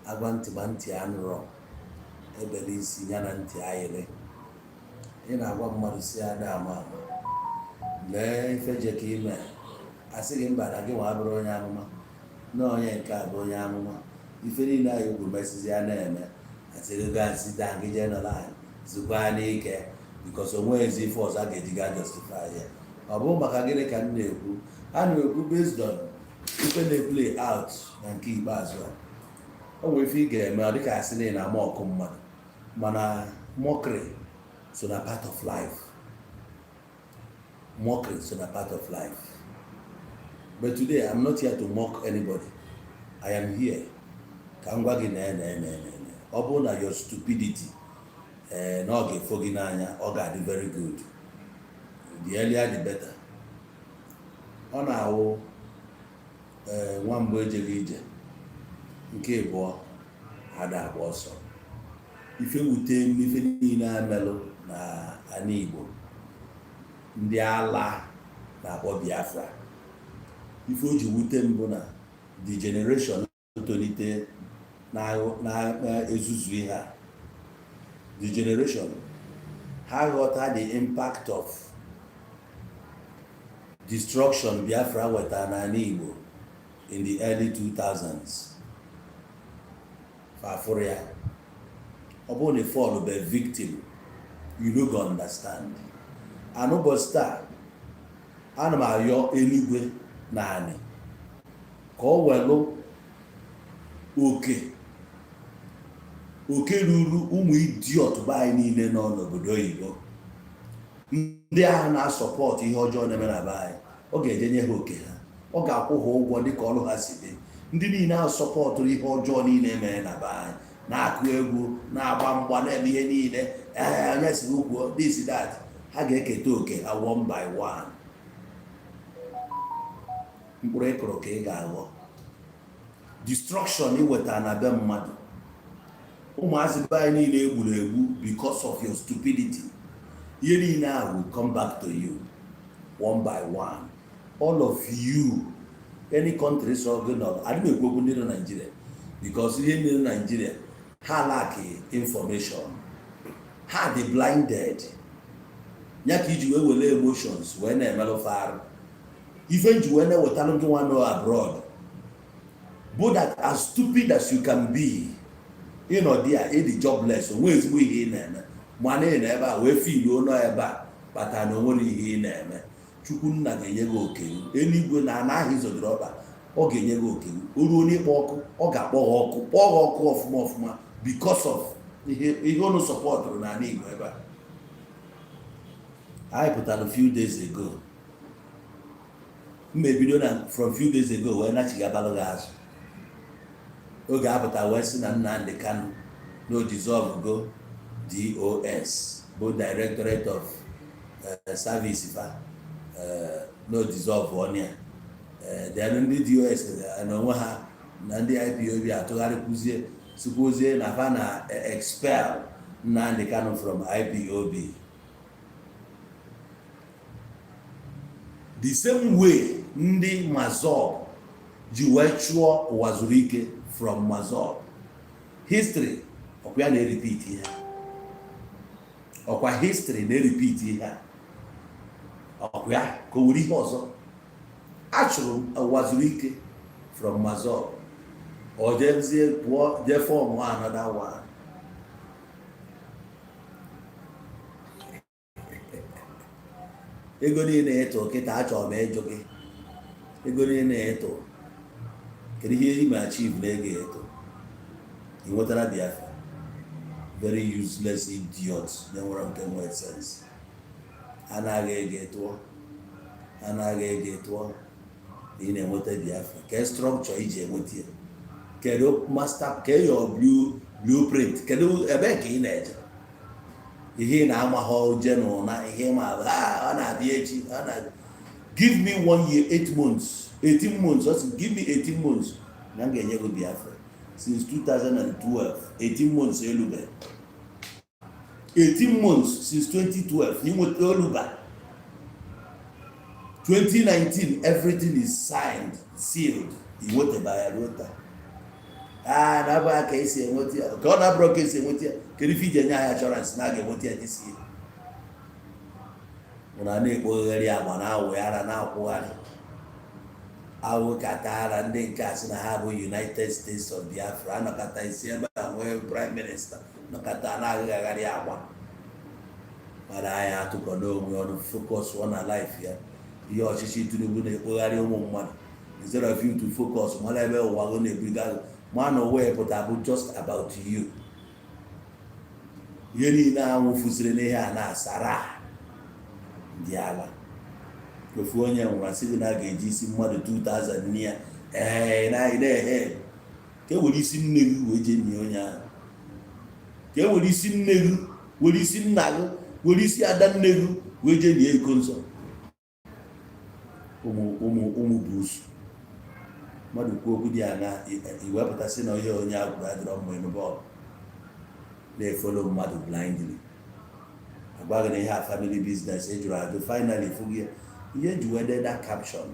agwa ntị ma ntị anụrọ ebere isi ya na ntị ayịrị. Ị na-agwa mmadụ si ada ama ama lee ife je ka ime asị gị mba na gị nwa bụrụ onye amụma na onye nke a bụ onye amụma ife niile anyị ugwu mesizi ya na-eme asịrị gasị daa gị jeneral zikwa n'ike bikos onwe ezi ife ọzọ a ga-eji ga justify ya. Ọ bụrụ maka gịnị ka m na-ekwu a na-ekwu based on ife na-play out na nke ikpeazụ a. O nwere ife ị ga-eme ọ dịka asị na ị na-ama ọkụ mmadụ mana mockery so na part of life. Mockery so na part of life. But today I'm not here to mock anybody. I am here ka m gwa gị na ọ bụrụ na your stupidity na ọ ga-efo gị n'anya ọ ga-adị very good. The earlier the better. Ọ na-awụ nwa mbụ ejeghị ije nke abụọ ada agba ọsọ. Ife wute n'ife niile amelụ na ana Igbo ndị ala na-akpọ Biafra. Ife o ji wute mbụ na the generation tolite na-ezuzu ihe a. The generation ha ghọta the impact of destruction Biafra wetara n'ala Igbo in the early 2000s. Fafụrụ ya ọ bụrụ na fall be victim you no go understand. Anụbọchị taa ana m ayọ eluigwe na anị ka ọ welụ oke ruru ụmụ idiot be anyị niile nọ n'obodo oyibo ndị ahụ na-asọpọtụ ihe ọjọọ na-eme na be anyị. Ọ ga-eje nye ha oke ha, ọ ga-akwụ ha ụgwọ dịka ọrụ ha si dị. Ndị niile ahụ sọpọtụrụ ihe ọjọọ niile emere na be anyị na-akụ egwu na-agba mgba na-eme ihe niile onye si ukwu this that ha ga-eketa oke ha one by one. Mkpụrụ ịkụrụ ka ị ga-aghọ. Destruction iweta na be mmadụ ụmụazị be anyị niile egburu egbu because of your stupidity. Ihe niile ahụ will come back to you one by one. All of you, any country so good or adịghị ekwu ndị na Nigeria because ihe ndị na Nigeria ha lack information. Ha dị blinded. Ya ka iji wee were emotions wee na-emelụ farụ. Ife nji wee na-ewetalụ ndị nwa nọ abroad but that as stupid as you can be ịnọ dị a ịdị jobless onwe ezigbo ihe ị na-eme mana ị na ebe a wee filuo nọ ebe a kpata na onwere ihe ị na-eme. Chukwu nna ga-enye gị oke eluigwe na anaghị izodiri ọba ọ ga-enye gị oke o ruo n'ịkpọ ọkụ ọ ga-akpọ ha ọkụ kpọọ ha ọkụ ọfụma ọfụma because of ihe unu sọpọtụrụ n'ala Igbo ebe a. Anyị pụtara few days ago mmebido na from few days ago wee nachigabalụ gị azụ. Oge apụta wee sị na Nnamdi Kanu no dissolve go DOS bụ Directorate of Service fa no dissolve on ya. Then ndị DOS na onwe ha na ndị IPOB atụgharịkwuzie sikwuzie na fa na expel Nnamdi Kanu from IPOB. The same way ndị Mazọb ji wee chụọ ụwa zuru ike from Mazọb. History ọkwa ya na-repeat ihe. Ọkwa history na-repeat ihe. Ọkwa ya ka o were ihe ọzọ. Achụrụ ụwa zuru ike from Mazọb. Ọ jezie pụọ jee form another one. Ego niile eto kịta achọrọ m ịjụ gị. Ego niile eto kedu ihe ị ma achieve na ego eto? Ị nwetara Biafra? Very useless idiot na-enwere nke nwere sense. Anaghị ego eto ị na-enweta Biafra. Ke structure iji enweta ya? Kedu master ke your blueprint? Kedu ebe ka ị na-eje? Ihe na-amaghọ general na ihe ma ọ na-adị echi. Give me 1 year 8 months 18 months also give me 18 months na m ga-enye gị Biafra. Since 2012 18 months elube 18 months since 2012 ị nweta oluba. 2019 everything is signed sealed. Ị nweta ya rota na bụ aka esi enweta ya ka ọ na-abụrụ ka esi enweta ya kedu ife ije nye anyị achọransị na a ga-enweta ya dịsi ya na na-ekpogharị agba na-awụ ara na-akwụgharị awụkata ara ndị nke a sị na ha bụ United States of Biafra anọkọta isi ebe a nwee prime minista nọkọta na-agagharị agba mana anyị atụkọ n'onwe ọnụ focus na life ya ihe ọchịchị Tinubu na-ekpogharị ụmụ mmadụ instead of you to focus mara ebe ụwa gị na-ebuga mana ụwa pụta bụ just about you ihe niile ahụ fụsiri n'ihe a na-asara ndị ala ofu onye nwụrụ asị gị na a ga-eji isi mmadụ 2000 n'iya na-ehe ka e were isi nne gị wee jee nye onye ahụ ka e were isi nne gị were isi nna gị were isi ada nne gị wee jee nye iko nsọ ụmụ buusu mmadụ kwuo okwu dị anya iwepụtasị na ihe onye agwụrụ adịrọ mma eme bọọlụ na-efolo mmadụ blindly agbaghị na ihe a family business ejuru adụ finally fụgị ihe eji wede that caption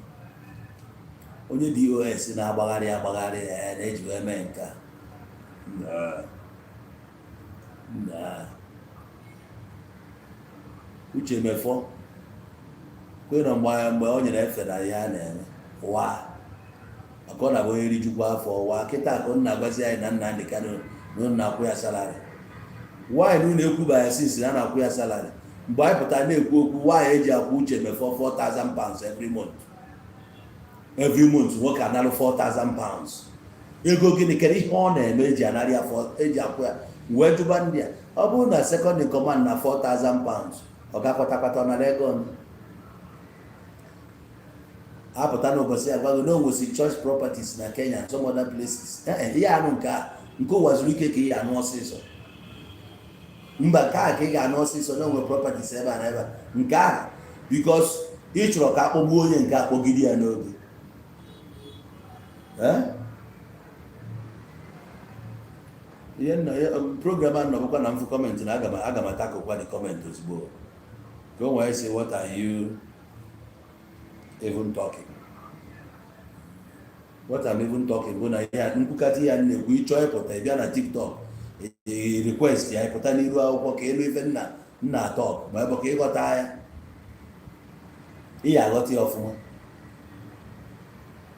onye DOS na-agbagharị na-eji wee mee nke na uche mefọ kwe na mgbe o nyere efe na ihe a na-eme ụwa maka ọ na-abụ onye rijukwa afọ ụwa kịta ka nna agwazi anyị na Nnamdị Kanụ na nna akwụ ya salari nwaanyị na-ekwuba ya sinsi na na-akwụ ya salari mgbe anyị pụtara na-ekwu okwu nwaanyị eji akwụ uche mefọ 4,000 pounds every month nwoke analụ 4,000 pounds ego gịnị kedu ihe ọ na-eme eji anarị eji akwụ ya wee jụba ndị a ọ bụrụ na second in command na 4,000 pounds ọ ga-akwatakọta na ego apụta n'ụbọchị agwago na onwesi church properties na Kenya and some other places ihe anụ nke ụwa zuru ike ka ihe anụ ọsịsọ mba nke a ka ị ga-anụ ọsịsọ na onwe properties ebe a na ebe a nke ahụ because ị chọrọ ka akpọgbuo onye nke akpọgide ya n'oge ihe program a nọbụkwa na mfu kọmentị na aga m atakụkwa dị kọmentị ozugbo ka o nwee sị what are you even talking? What I'm even talking bụ na ihe nkwukata ihe na-ekwu ịchọ ịpụta ịbịa na TikTok request ya ịpụta n'iru akwụkwọ ka elu ife nna atọ ma ebe ka ịghọta ya ihe aghọta ya ọfụma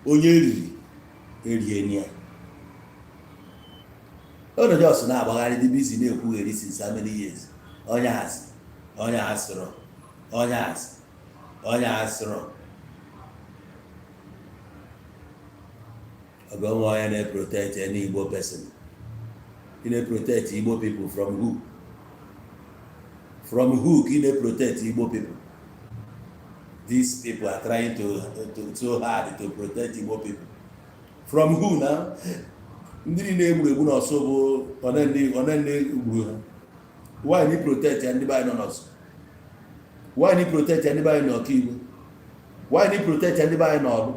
onye erie ya ọnọdụ ọsụ na-agbagharị dị bizi na-ekwugheri since how many years onye asịrọ ọgọnwa onye na-protect any Igbo person. He protect Igbo people from who? From who can they protect Igbo people? These people are trying to so hard to protect Igbo people. From who now? Ndị na-egbu na ọsọ bụ onene gburu ha. Why need protect anybody nọ n'ọsọ? Why need protect anybody nọ Igbo? Why need protect anybody nọ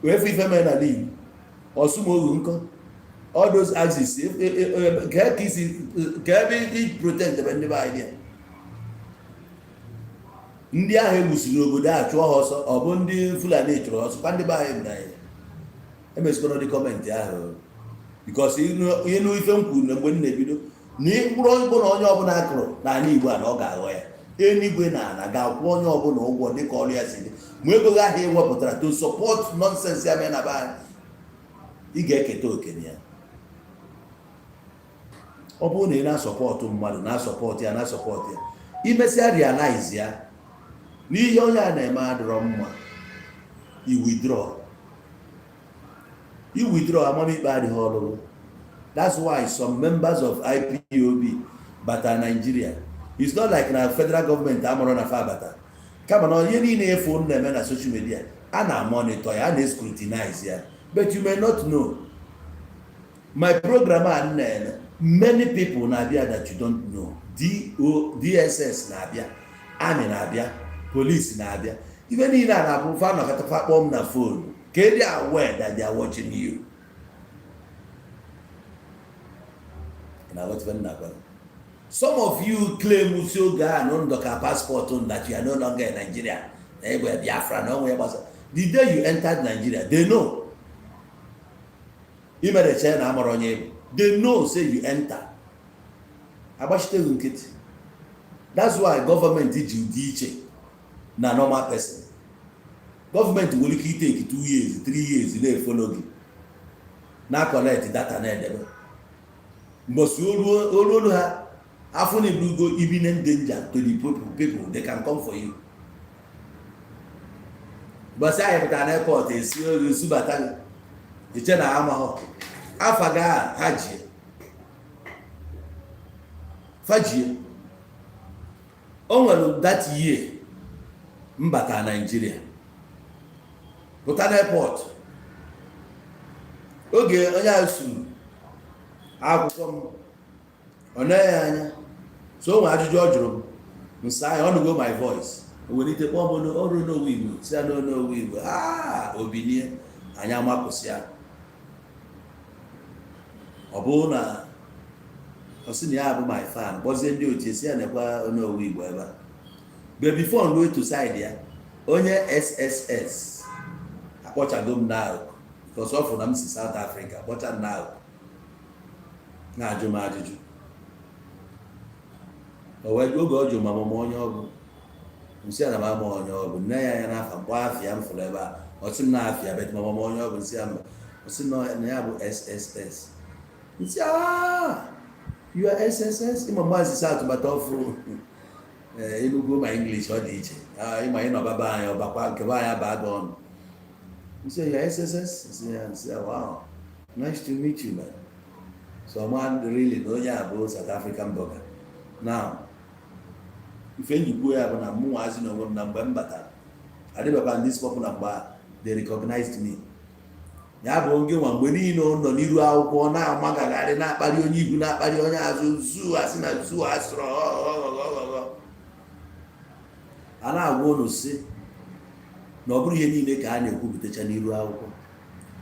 wee fi ife mee na Igbo? Ọsụmogu nkọ? All those axes, can be protect the ndị ndị ahụ egbusiri obodo a chụọ ha ọsọ ọ bụ ndị Fulani chụrụ ọsọ kwa ndị be anyị na ya emesikọrọ dị kọmentị ahụ because ịnụ ife m kwuru na mgbe m na-ebido na ịkpụrụ igbo na onye ọbụla akụrụ n'ala Igbo a na ọ ga-aghọ ya enigwe na ala ga-akwụ onye ọbụla ụgwọ dịka ọrụ ya si dị ma ego gị ahụ ewepụtara to support nonsense ya mee na be anyị ị ga-eketa okenye ya ọ bụrụ na ị na-asọpọtụ mmadụ na-asọpọtụ ya imesịa realize ya n'ihe onye a na-eme adịrọ mma i withdraw amamikpe adịghị ọlụlụ. That's why some members of IPOB bata Nigeria. It's not like na federal government amụrụ na fa bata kama na ihe niile efu na-eme na social media a na-monitor ya, a na-scrutinize ya, but you may not know my program a na-eme many people na-abịa that you don't know. DSS na-abịa, army na-abịa, police na-abịa, ife niile a na-abụ fa nọkọtafa kpọọ m na phone ka they are aware that they are watching you. Some of you claim Usioga passport that you are no longer in Nigeria. They were Biafra, no way. The day you entered Nigeria, they know. imere China amara onye bụ. They know say you enter. Agbachite gị nkịtị. That's why government ji dị iche na normal person. Government nwere ike take 2 years, 3 years na-efolo gị na collect data na-edebe. Mbosi olu ha afọ na ibugo imminent danger to the people, they can come for you. But I pụtara na airport esi oru subata gị iche na amahọ afa ga fajie o nwere that year mbata Nigeria pụta na airport oge onye asụ akwụkwọ m ọ naghị anya so nwe ajụjụ ọ jụrụ m nsa ya ọnụgo my voice o were ite kpọọ m ọrụ n'owu Igbo si ya n'owu Igbo obinie anya mapụsịa ọ bụrụ na ọ sị na ya bụ my fan kpọzie ndị otu esi ya nekwa n'owu Igbo ebe a but before n to side ya onye SSS akpọchago m na because ọ fụrụ na m si South Africa kpọcha m na-ajụ m ajụjụ o wee oge ọ jụ ma mama onye ọgụ nsị a na mama onye ọgụ nne ya n'afa mkpọ afịa m fụrụ ebe a ọ sị m na afịa bet ma mama onye ọgụ nsị ya mba ọ sị na ya bụ SSS nsị you are SSS ịma mgbazi sa atụbata ọfụ ịlụgo ma English ọ dị iche ịma ị nọbaba anyị ọbakwa nke anyị abaga ọnụ nsị you are SSS nsị ya wow nice to meet you man. So man really no ya bụ South African blogger. Now ife njikwu ya bụ na mụ nwazi na onwe m na mgbe m batara adịbakwa ndị spọpụ na mgbe they recognized me. Ya bụ oge nwa mgbe niile ọ nọ n'iru akwụkwọ na-amagagharị na-akparị onye ihu na-akparị onye azụ zu asị na zu asịrọ a na-agwa ụnụ si na ọ bụrụ ihe niile ka a na-ekwupụtacha n'iru akwụkwọ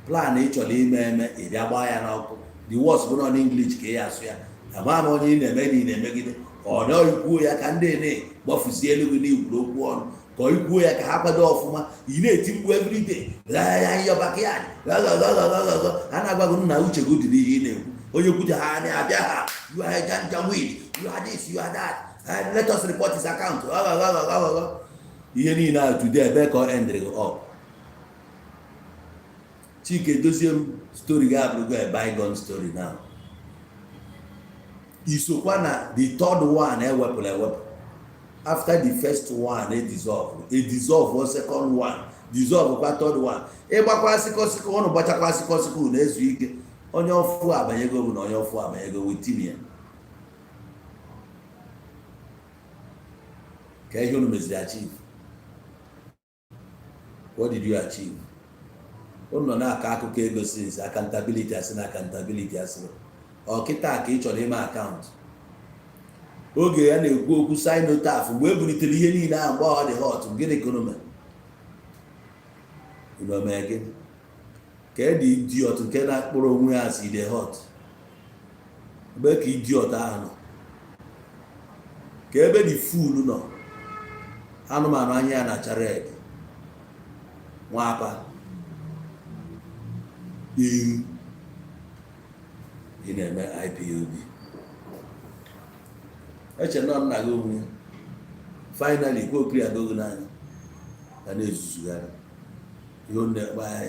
plan ị chọrọ ime ị bịa gbaa ya n'ọkụ. The words bụ na English ka ya asụ ya ama m onye ị na-eme na ị na-emegide ọ na ikwuo ya ka ndị na-gbafusi elu gị n'ikwuru okwu ọnụ ka ọ ikwuo ya ka ha kwado ọfụma ị na-eti mkpu everyday yọbakịadị a na-agwago nna uche gị dị n'ihe ị na-ekwu onye kwuche ha na-abịa ha you are janjawid you are this you are that let us report his account ihe niile a today ebe ka ọ endịrị gị up. Chike dozie m story ga abụrụgo a bygone story now. Isokwa na the third one ewepụrụ ewepụ after the first one dissolve second one dissolve kwa third one ịgbakwa sịkọsịkọ ọnụ gbachakwa sịkọsịkọ na-ezu ike onye ọfụ abanyego bụ na onye ọfụ abanyego wetin ya ka ihe unu meziri achieve. What did you achieve? Unu na-aka akụkọ ego since accountability asị na accountability asịrị ọkịta ka ị chọrọ ime akaụntụ oge ya na-ekwu okwu sinotaf mgbe e bulitere ihe niile ahụ mgbe ọ dị hot gịnị ka unu mee gịnị ka dị idiot nke na-akpụrụ onwe ya si dị hot ebe ka idiot ahụ nọ ka ebe dị fuul nọ anụmanụ anya ya na-acha red nwapa ị na-eme IPOB eche nọ nna gị onwe finally kwokiri agogo n'anya ka na-ezuzugharị ihe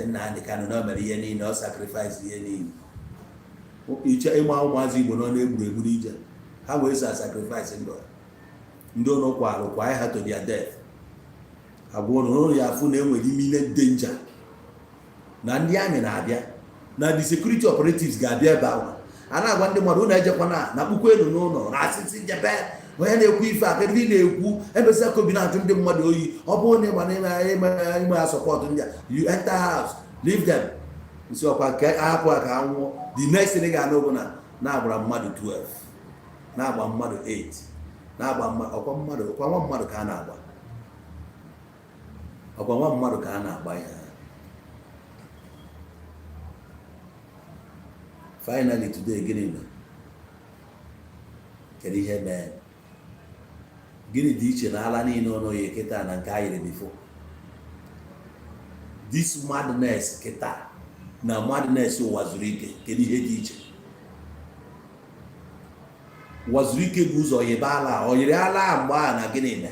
nna anyị ka nọ na mere ihe niile ọ sacrifice ihe niile iche ịma ụmụazị Igbo nọ na-egburu ije ha wee sa sacrifice ndị ụlọ kwa ha to their death agwa ụlọ ya afụ na enwere imminent danger na ndị amị na-abịa na the security operatives ga-abịa ebe ahụ a na-agwa ndị mmadụ na-ejekwa na kpukwu elu n'ụlọ na asịsị njebe onye na-ekwu ife aka ndị na-ekwu ebesa kobi na-ajụ ndị mmadụ oyi ọ bụrụ na ịgba ime ya sọpọtụ ndị a you enter house leave them nsi ọkwa nke ahapụ ka ha nwụọ the next thing ga-anụ bụ na-agbara mmadụ 12 na-agba mmadụ 8 na-agba ọkwa nwa mmadụ ka a na-agba ọkwa nwa mmadụ ka a na-agba ihe. Finally today gịnị mere? Kedu ihe mee? Gịnị dị iche na ala niile ọnụ ya kịta na nke anyị before? This madness kịta na madness ụwa zuru ike. Kedu ihe dị iche? Ụwa zuru ike bụ ụzọ yiba ala, o yiri ala mgbe a na gịnị na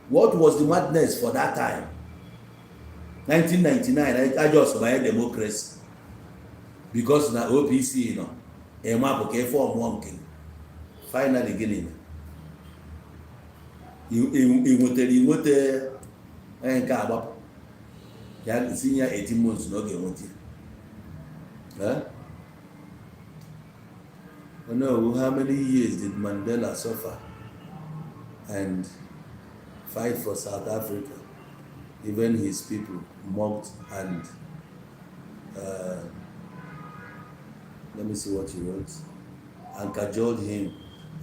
what was the madness for that time? 1999 I just by democracy because na OPC no ema bụ ka ife ọmụọ nke finally gịnị na inwete nke agbapụ ya si ya 18 months n'oge enweta ya. I know how many years did Mandela suffer and fight for South Africa? Even his people mocked and let me see what he wrote, and cajoled him,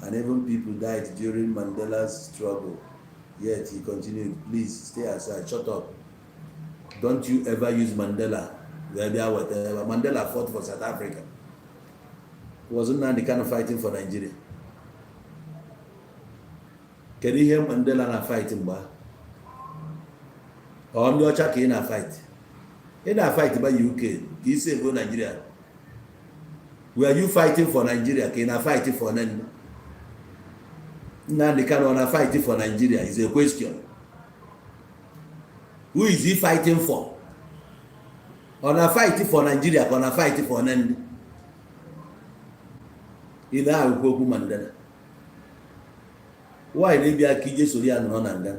and even people died during Mandela's struggle. Yet he continued, please stay aside, shut up. Don't you ever use Mandela, whatever. Mandela fought for South Africa. Wasn't that the kind of fighting for Nigeria? Can you hear Mandela na fighting ba? Or ndị ọcha ka ị na fight? Ị na fight by UK, ka ị say go Nigeria. Were you fighting for Nigeria? Ka ị na fight for Nandi? Nnamdi Kanu na fighting for Nigeria is a question. Who is he fighting for? On a fighting for Nigeria, on a fighting for Nandi? Ị na-akwụkwọ okwu Mandela. Why they be a kije sori anọ na nga?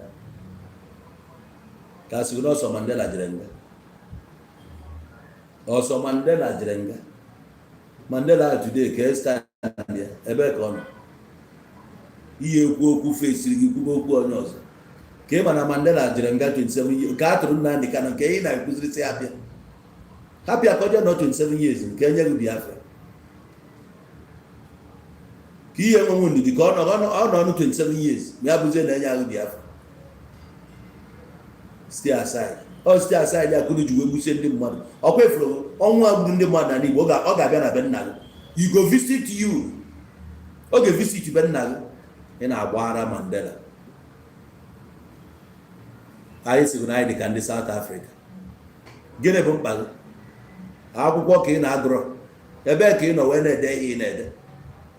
Ka sị na ọsọ Mandela jere nga. Ọsọ Mandela jere nga. Mandela today ka stand there ebe ka ọ nọ. Ihe ekwu okwu fesiri gị kwuo okwu onye ọzọ. Ka ịma na Mandela jere nga 27 years. Ka atụrụ Nnamdi Kanu nke ị na-ekuziri sị apịa. Hapịa ka ọ nọ 27 years nke enye gị Biafra. Ka ihe nwe ndidi ka ọ nọ 27 years ma ya bụzie na enye ahụ Biafra. Stay aside. Stay aside ya kunu ji wee gbusie ndị mmadụ. Ọkwa efuru ọnwụ agburu ndị mmadụ na Igbo ọ ga-abịa na be nna gị. You go visit you. Ọ ga-visit be nna gị. Ị na-agbaghara Mandela. Anyị sịrị na anyị dị ka ndị South Africa. Gịnị bụ mkpa gị? Akwụkwọ ka ị na-agụrọ. Ebe ka ị nọ wee na-ede ihe ị na-ede.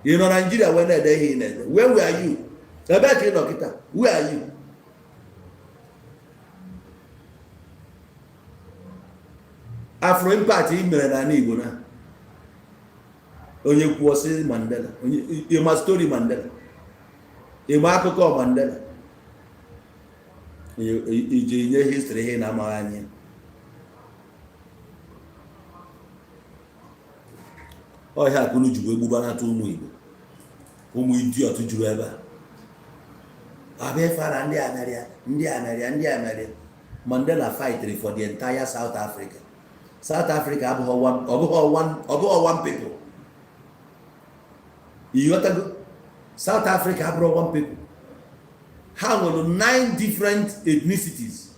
Ị nọ Nigeria wee na-ede ihe ị na-ede. Where were you? Ebe ka ị nọ kịta? Where are you? Afro impact ị mere na Igbo na onye kwuo sị Mandela, ịma story Mandela, ịma akụkọ Mandela, iji nye history ihe na-amaghị anya. Ọhịa akụnụ juru egbubanata ụmụ Igbo, ụmụ idiot juru ebe a. Abịa fara ndị Ameria. Mandela fighted for the entire South Africa. South Africa abụghị one people. You got to go. South Africa abụghị one people. Ha nwere 9 different ethnicities.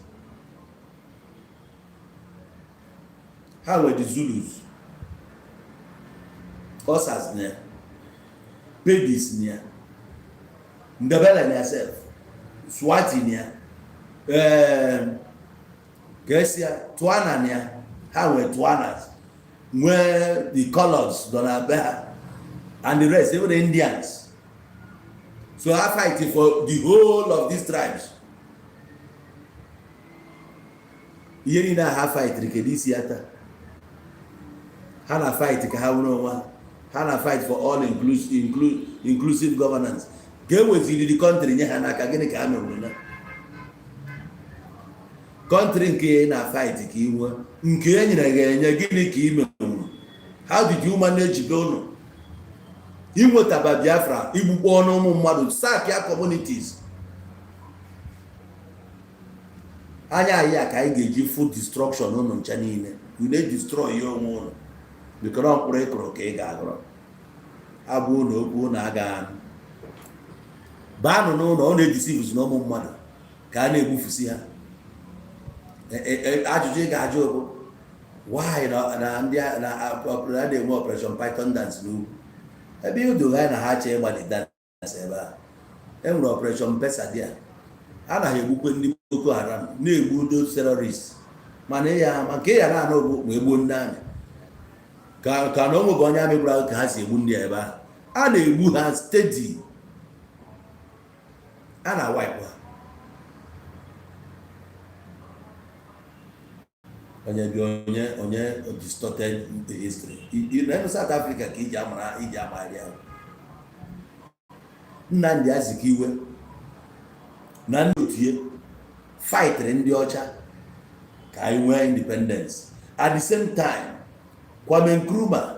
Ha nwere the Zulus, Xhosas nia, Pedis nia, Ndebele nia self, Swati nia, Gesia, Twana nia. How were Twanas, where the colors Donabeha and the rest, even the Indians. So I fight for the whole of these tribes. Here in a fight, Rikedisiata. Hana fight Kahawano, Hana fight for all inclusive governance. Go with the country, Yahanaka, Genek. Country nke na fight ka iwe nke enyere ga-enye gịnị ka ime. How did you manage Bono? Inwetaba Biafra igbukpọ ọnụ ụmụ mmadụ, sack ya communities. Anya ya ka anyị ga-eji food destruction ụnụ ncha niile. We need destroy your own. Because ọ mkpụrụ ịkụrụ ka ị ga-agụrụ. Abụ na okwu na aga baanụ n'ụlọ ọ na-edisivu n'ụmụ mmadụ ka a na-egbufusi ha. Ajụjụ ị ga-ajụ bụ why na ndị na-enwe Operation Python dance n'ugwu ebe ido ha na ha chee ịgbali dance ebe a. Enwere Operation Pesa dị a. Ha na-egbukwe ndị Boko Haram na-egbu those terrorists mana ya maka ya na anọ ma egbuo ndị amị ka na onwe onye amị gwara ka ha si egbu ndị ebe ahụ a na-egbu ha steady a na-awaipụ ha onye bi onye distorted history in South Africa ka iji amara ya Nnamdi Azikiwe na ndị otie fightịrị ndị ọcha ka anyị nwee independence. At the same time, Kwame Nkrumah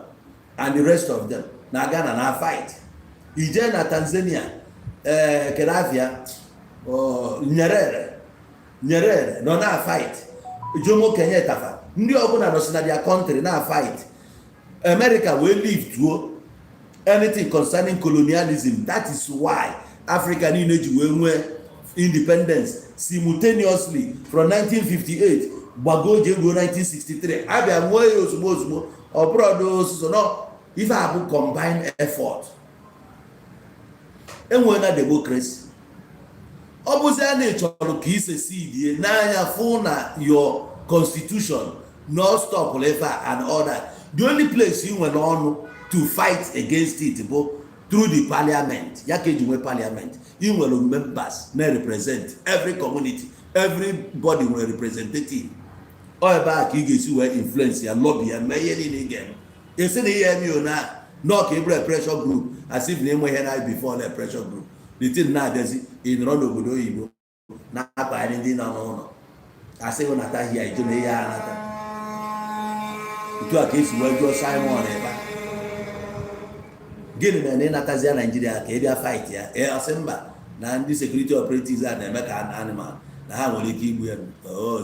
and the rest of them na Ghana na fight. Ije na Tanzania, Kedafia, Nyerere no na fight. Jomo Kenyatta, ndị ọbụla nọ si na their country na fight. America will leave to anything concerning colonialism. That is why Africa need to independence simultaneously from 1958 gbagoje go 1963. Abia nwee ozugbo ọbụrụ so no if have combined effort enwe na democracy ọ bụzi a na-echọrọ ka ise seed n'anya fụ na your constitution no stop level and all that. The only place you nwere ọnụ to fight against it bụ through the parliament. Ya ka eji nwee parliament. You nwere members na represent every community, everybody nwere representative. Ọ ebe a ka ị ga-esi wee influence ya lobby ya mee ihe niile ga-eme. Esi na ihe eme na no ka ebere pressure group as if na enwe ihe na before na pressure group. The thing na-abịazi ịnọrọ n'obodo oyibo na-akpagharị ndị nọ n'ụlọ asị hụ nata hia ije na ihe ha nata. Otu a ka esi wee jụọ Simon ebe gịnị mere na ịnatazi ya Nigeria ka ị bịa fight ya asị mba na ndị security operatives a na-eme ka animal na ha nwere ike igbu ya.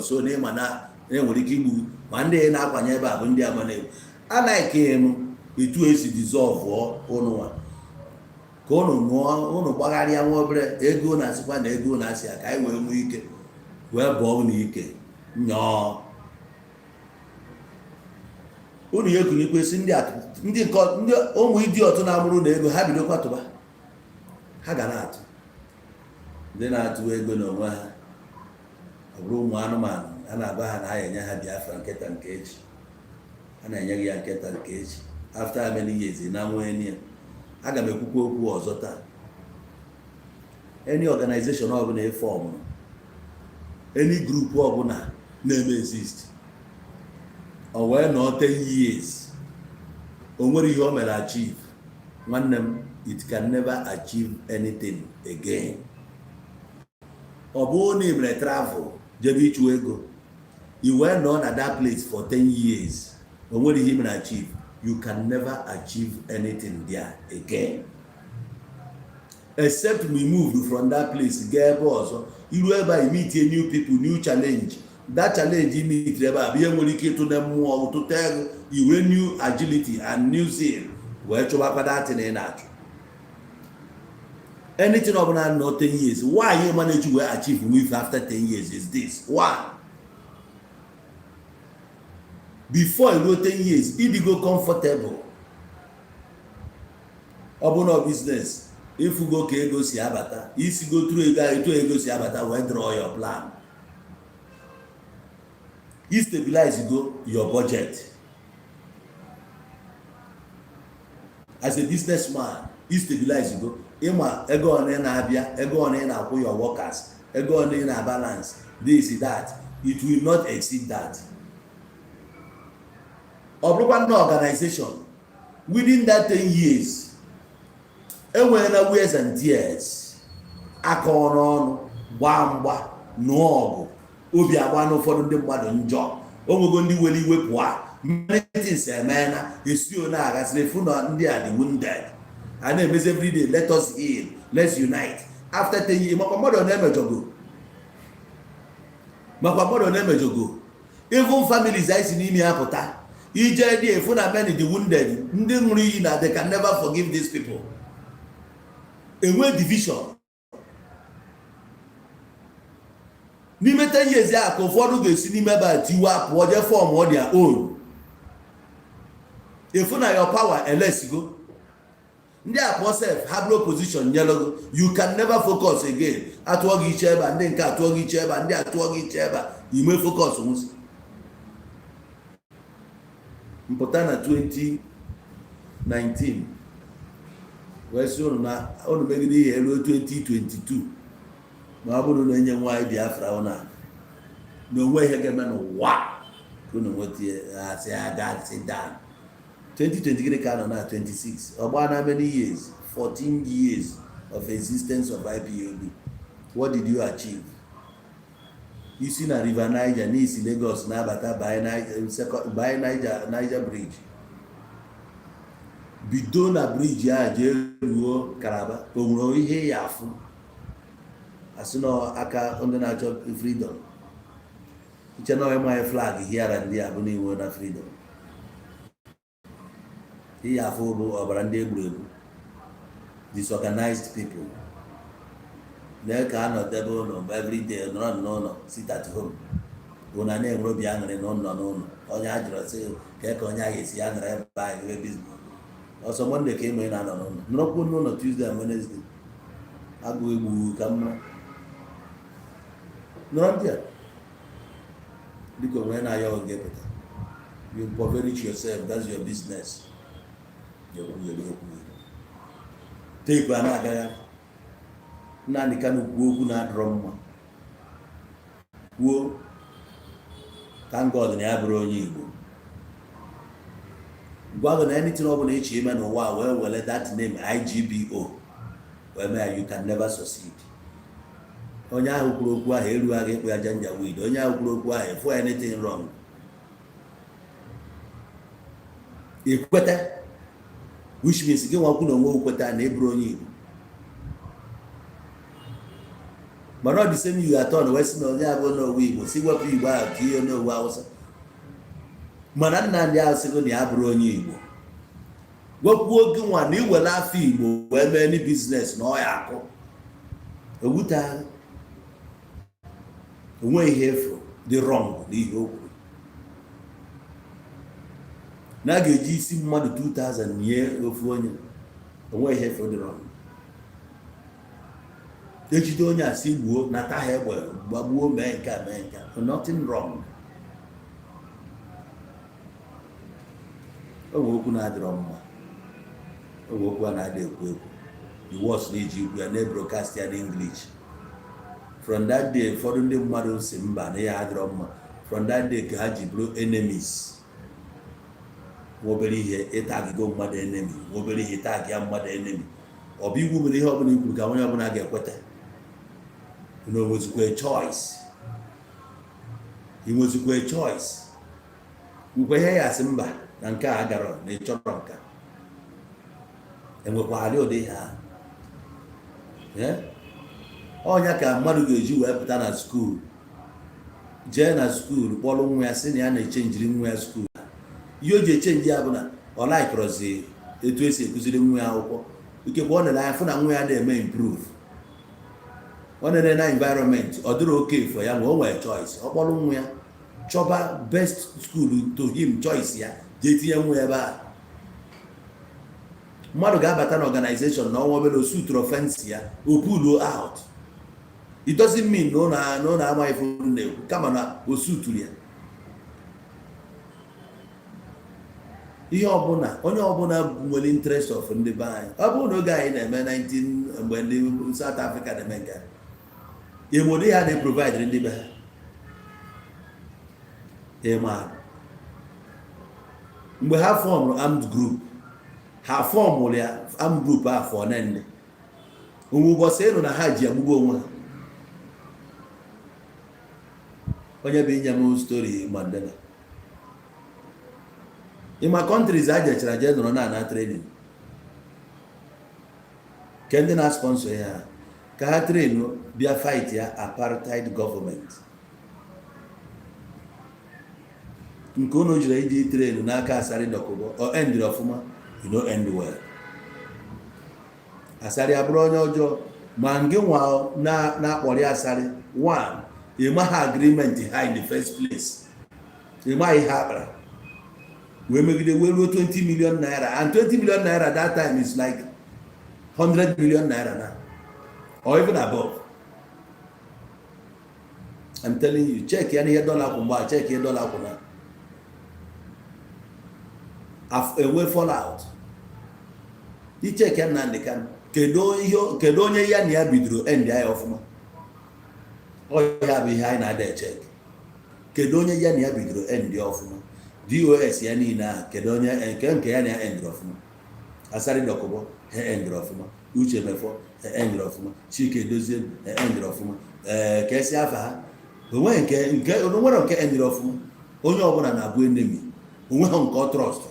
So na ịma na enwere ike igbu ma ndị na-akwanye ebe a bụ ndị ama na-egbu anaghị m etu esi dissolve ụnụ ka ụnụ gbagharịa nwa obere ego na-asịkwa na ego na-asị ya ka anyị wee nwee ike wee bụọ ụnụ ike nyọọ unu ya ekuru ikwesị ndị ụmụ idiot na-amụrụ na ego ha bido kwatụba ha ga na-atụ ndị na-atụ ego n'onwe ha ọ bụrụ ụmụ anụmanụ a na-agba ha na ha enye ha Biafra nketa nke echi a na-enye gị ya nketa nke echi after many years na nwee ya. Aga m ekwukwa okwu ọzọ taa. Any organization ọbụla efọm any group ọbụla na-eme exist o wee nọ 10 years o nwere ihe o mere achieve nwanne m it can never achieve anything again. Ọ bụrụ na ị mere travel jebe ịchụ ego i wee nọ na that place for 10 years o nwere ihe mere achieve, you can never achieve anything there again except we moved from that place gaa ebe ọzọ iru ebe a meet new people, new challenge. That challenge meet ebe a bụ ihe nwere ike ịtụ na mmụọ ụtụtụ ego iwe new agility and new zeal wee chụbakwa datin ị na-achụ. Anything ọbụla nọ 10 years why you manage to achieve with after 10 years is this one. Before you go 10 years if you go comfortable ọbụna business if you go ka ego si abata isi go through ego si abata wee draw your plan. You stabilize your budget. As a businessman, you stabilize Ima ego one na-abịa, ego one na-akwụ your workers, ego one na balance, this that. It will not exceed that. Ọbụrụkwa na organization within that 10 years enwere na wears and tears aka ọnụ gbaa mgba nụọ ọgụ obi agba n'ụfọdụ ndị mmadụ njọ onwego ndị were iwe pụọ manitis emena esio na agasịrị fụ na ndị a dị wounded a na-emezi everyday let us heal, let's unite. After 10 years makwa mmadụ na-emejogo even families anyị si n'ime ya pụta ije dị efu na many the wounded ndị nwụrụ iyi na they can never forgive these people. Enwe division n'ime 10 years ya ka ụfọdụ ga-esi n'ime ebe a tiwa pụọ je form their own. Efu na your power elesigo ndị akpọ self have no position nyelogo you can never focus again. Atụọ gị iche ebe ndị nke atụọ gị iche ebe ndị atụọ gị iche ebe ime focus nwụsị mpụta na 2019 wee sị unu megide ihe ruo 2022 ma ọ bụrụ na enye nwaanyị Biafra ụna na onwe ihe ga-eme n'ụwa ka unu nweta asị aga sit down. 2023 ka nọ na 26 ọgba na many years, 14 years of existence of IPOB. What did you achieve? Isi na River Niger n'isi Lagos na-abata by Niger Bridge, bido na bridge a jee ruo Calabar, o nwere ihe ya afụ asị na aka ndị na-achọ freedom iche na enweghị flag hiara ndị a bụ na iwe na freedom. Ihe afụ bụ ọbara ndị egwuregwu, disorganized people na-eke anọdebe ụlọ everyday nọrọ n'ụlọ, sit at home ụna na-enwere obi aṅụrị na ụlọ n'ụlọ. Onye a jụrụ sị ka onye ahụ esi ya nọrọ ebe anyị ebe biznes ọsọ Monday ka ime na-anọ n'ụlọ, nọrọkwu n'ụlọ Tuesday and Wednesday, agụ egbu ka mma nọrọ ndị a dịka onwe na-aya oge pụta. You impoverish yourself, that's your business. Teepu a na-agagharị naanị ka n'ukwu okwu na-adọrọ mma kwuo thank God na ya bụrụ onye Igbo. Gwa gị na anything ọ bụla echi ime n'ụwa wee were that name IGBO wee mee, you can never succeed. Onye ahụ kwuru okwu ahụ erughị aga ịkpụ ya janjaweed. Onye ahụ kwuru okwu ahụ efu anything wrong ekweta, which means gị nwakwu na onwe ukweta na eburu onye Igbo. Mana ọ dị same you atọ na wesi na onye abụọ n'owe Igbo si wepụ Igbo ahụ ka ihe n'owe Hausa. Mana nna ndị ahụ sịgo na ya bụrụ onye Igbo, wepụ oge nwa na iwere afọ Igbo wee mee ni biznes na ọ ya akụ ewuta onwe ihe efu dị wrong n'ihe o kwuru. Na a ga-eji isi mmadụ 2000 nye ofu onye, onwe ihe efu dị wrong. Ejide onye asị gbuo nata ha egbe gbagbuo mee nke a mee nke a, nothing wrong. Onwe okwu na-adịrọ mma, onwe okwu a na-adị ekwu ekwu, the words na-eji ikwu ya na-broadcast ya n'English. From that day ụfọdụ ndị mmadụ si mba na ya adịrọ mma. From that day ka ha ji bụrụ enemies. Nwobere ihe ịta agịgo mmadụ enemy, nwobere ihe ịta agịga mmadụ enemy. Ọ bụ igwu mere ihe ọbụla ikwuru ka onye ọbụla ga-ekweta. Na onwezikwa a choice. Inwezikwa a choice. Ukwe ihe ya asị mba na nke a gara na ịchọrọ nka. Enwekwara ụdị ha. Ọnya ka mmadụ ga-eji wee pụta na skuul, jee na skuul kpọrọ nwa ya sị na ya na-echenjiri nwa ya skuul. Ihe o ji echenji ya bụ na ọ laikrọzi etu esi ekụziri nwa ya akwụkwọ. Ikekwe ọ nere anya fụ na nwa ya na-eme improve. Ọ nere na environment ọ dịrị oke for ya ma o nwere choice. Ọ kpọrọ nwa ya chọba best school to him choice ya jee tinye nwa ya ebe a. Mmadụ ga-abata na organization na ọnwa obere osutu offense ya o pull out. It doesn't mean no na ama ife na-ekwu kama na osuturu ya. Ihe ọbụla onye ọbụla nwere interest of ndị be anyị. Ọ bụrụ na oge anyị na-eme 19 mgbe ndị South Africa na-eme nke emode ya na-provide ndị be ha ema. Mgbe ha fọmụrụ armed group, ha fọmụrụ ya armed group afọ nende onwe ụbọchị elu na ha ji agbugbo onwe ha. Onye bụ inye m story Mandela. Ịma countries a jechara je nọrọ na training ke ndị na-sponsor ya ka ha train bịa fight ya apartheid government. Nke unu jiri iji train n'aka Asari Dokubo o endiri ọfụma, you know end well. Asari abụrụ onye ọjọọ ma ngị nwa na-akpọrọ ya Asari one ịma ha agreement ha in the first place, ịma ihe akpara we megide we ruo 20 million naira, and 20 million naira that time is like 100 million naira now or even above. I'm telling you, check any dollar kumba, check any dollar kuna. enwe fallout. Icheke Nnamdi Kanu kedu onye ya na ya bidoro end ya ọfụma. Ọ ya bụ ihe anyị na-ada echek. Kedu onye ya na ya bidoro end ya ọfụma. DOS ya niile ahụ kedu onye nke ya na ya end ọfụma. Asari Dokubo ha end ọfụma. Uche Mefo ha end ọfụma. Chike Dozie ha end ọfụma. Ka esi afa ha onwe nke onwere nke end ọfụma. Onye ọbụla na-abụ enemy. Onwe ha nke ọ trust.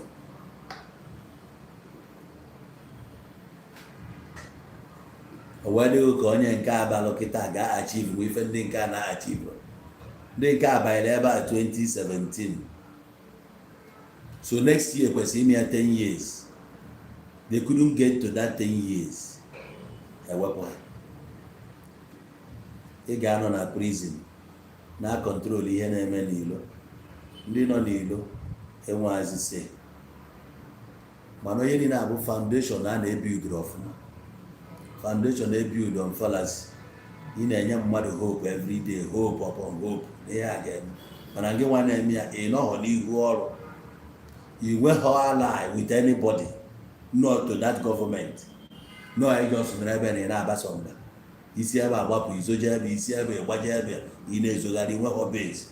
Owedo ka onye nke abalị kịta ga-achieve ife ndị nke a na-achieve. Ndị nke abalị ebe a 2017. So next year kwesịrị ime ya 10 years. They couldn't get to that 10 years. Ewepụ ha. Ị ga-anọ na prison na control ihe na-eme n'ilo. Ndị nọ n'ilo enweghịzi say. Mana onye niile abụ foundation a na-ebuild ọfụma. Foundation build on fallacy. Ị na-enye mmadụ hope every day, hope upon hope. Ihe a ga-eme. Mana gị nwa na-eme ya ị nọghọ n'ihu ọrụ. You were ally with anybody, not to that government. No, I just never in Abasonga. Isi ebe agbapụ izoje ebe isi ebe gbaje ebe ị na-ezogharị nwe base.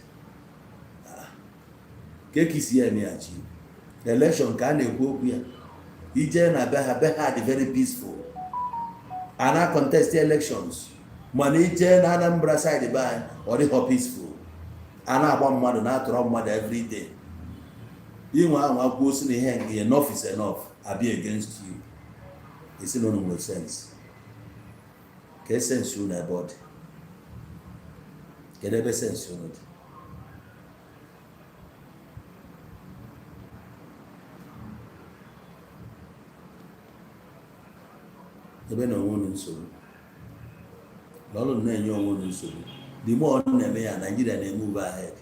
Keki si eme ya chi. Election ka a na-ekwu okwu ya. Ije na be ha dị very peaceful. Ana contest elections. Mana ije na Anambra side be anyị ọ dịghọ peaceful. Ana agba mmadụ na-atụrụ mmadụ every day. Inwe ahụ akwụkwọ si na ihe enough is enough. I be against you. It's no sense. Ke sense you na body. Ke debe sense you not. Ebe na onwe nsogbu. Lọlụ na-enye onwe nsogbu. The more na-eme ya Nigeria na-move ahead.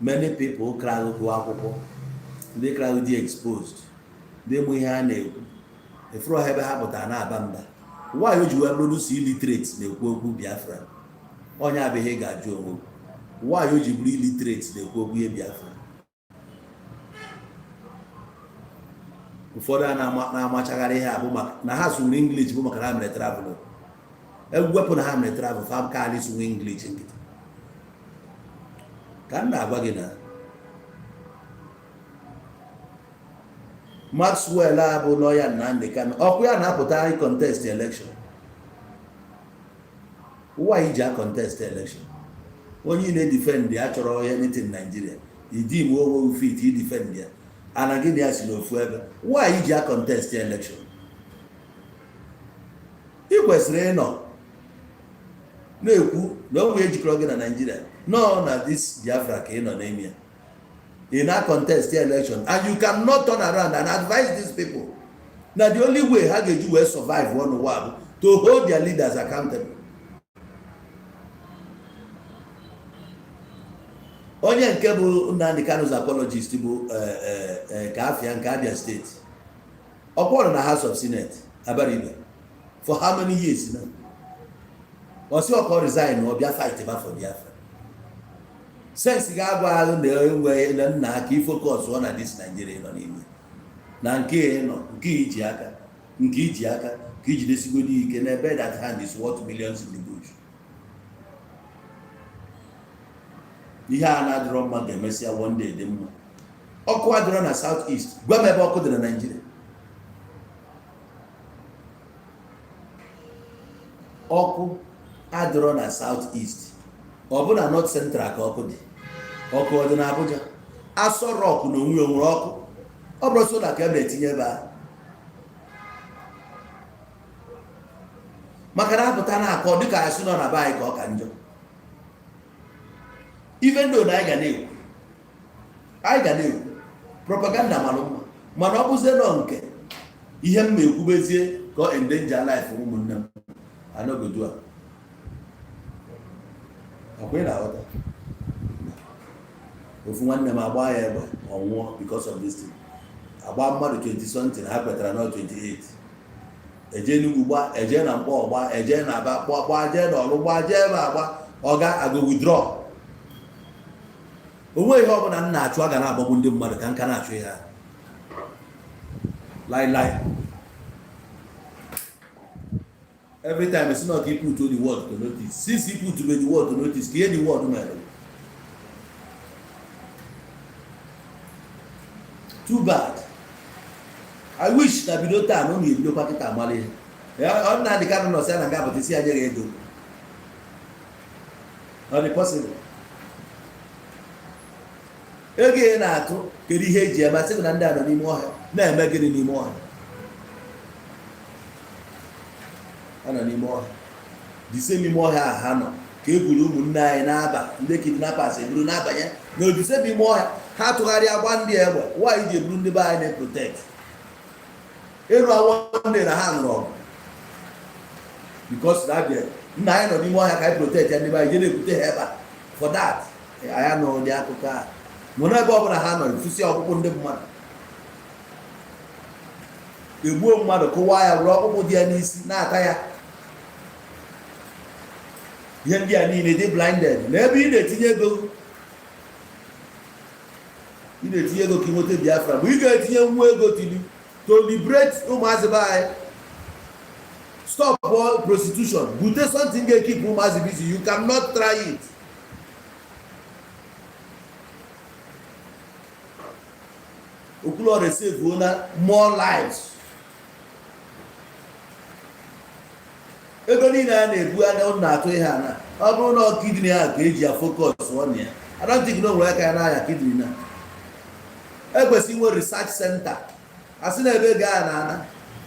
Many people cry akwụkwọ. Ndị cry dị exposed. Ndị mụ ihe a na-ekwu. Efuru ebe ha pụtara na-aba mba. Why oji wee bụrụ si illiterate na-ekwu okwu Biafra? Onye abịghị ga-ajụ onwe. Why oji bụrụ illiterate na-ekwu okwu ihe Biafra? Ụfọdụ a na-amachagharị ihe abụ maka na ha sụrụ English bụ maka na ha mere travel. Ewepụ na ha mere travel fa ka anyị sụrụ English nkịtị. Ka m na-agwa gị na Maxwell abụ lawyer Nnamdi Kanu ọkụ ya na-apụta contest election. Why iji contest election? Onye na-edefend ya chọrọ ya anything Nigeria. Idi m owo fit i defend ya. Ana gị na si n'ofu ebe. Why iji contest election? Ị kwesịrị ịnọ na-ekwu na onwe ejikọrọ gị na Nigeria. No, na this Biafra ka ị nọ n'ime ya. In a contest election, and you cannot turn around and advise these people. Now the only way how they do survive one war to hold their leaders accountable. Onye nke bụ Nnamdi Kanu's apologist bụ Kafia nke Abia State. Ọ kwọrọ na House of Senate Abaribe for how many years now? Osi ọkọ resign or bịa fight for Biafra. Sense ga-agwa ahụ na-enwe na nna aka ifocus on this Nigeria nọ n'ime. Na nke nọ nke iji aka ka ijidesigodi ike na ebe that hand is worth millions in the bush. Ihe a na-adịrọ mma ga-emesịa one day dị mma. Ọkụ adịrọ na South East. Gwa m ebe ọkụ dị na Nigeria. Ọkụ adịrọ na South East. Ọ bụ na North Central ka ọkụ dị. Ọkụ ọ dị na Abuja. Aso Rock na onwe nwere ọkụ. Ọ bụrụ so na ka ebe etinye ebe a. Maka na apụta na akọ dịka asị nọ na be anyị ka ọ ka njọ. Even though na anyị ga na-ekwu propaganda malụ mma mana ọ bụzie nọ nke ihe m na-ekwubezie ka ọ endanger life ụmụnne m anọgodu a ọkwa na aghọta ofu nwanne m agba ya egbe ọnwụọ because of this thing agba mmadụ 20 something ha kwetara na 28 eje n'ugwu gba eje na mkpọ ọgba eje na aba gba jee n'ọrụ gba jee ebe agba ọ ga-agụ withdraw. Onwe ihe ọ bụla nna achụ a ga na-agbagbu ndị mmadụ ka nka na-achụ ihe ha. Like every time it's not people to the world to notice. Since people to the world to notice, hear the word man. Too bad. I wish that we don't have no need to packet our money. I'm not the kind of person I got to see a day ago. Not possible. Again, I told you, here, but second and down anymore. Never make it anymore. Anymore. The same anymore, Hannah. Kebulu, Muna, and Abba, the kidnappers, and Brunaba. No, the same anymore. How to carry a 1 day? Why did you bring the buy and protect? Everyone one day a hand wrong. Because that day, 9 or more I protect anybody, didn't put ever. For that, I know the Akuka. When I go over a hand to see how open the money. The woman mother, Kawaya, rock over the Anis, not tire. Yandy, they blinded. Maybe the Tiago. You the Tiago Kimote Biafra. We get here, we'll go to you to liberate Umazibai. Stop all prostitution. You take something and keep Umazi busy. You cannot try it. Okulo receive more lives. Ego ni na na-ebu anya na-atụ ihe ana. Ọ bụrụ na kidney a ka eji focus on ya. I don't think no where ka na ya kidney na. Ekwesị inwe research center. Asị na ebe ga na ana.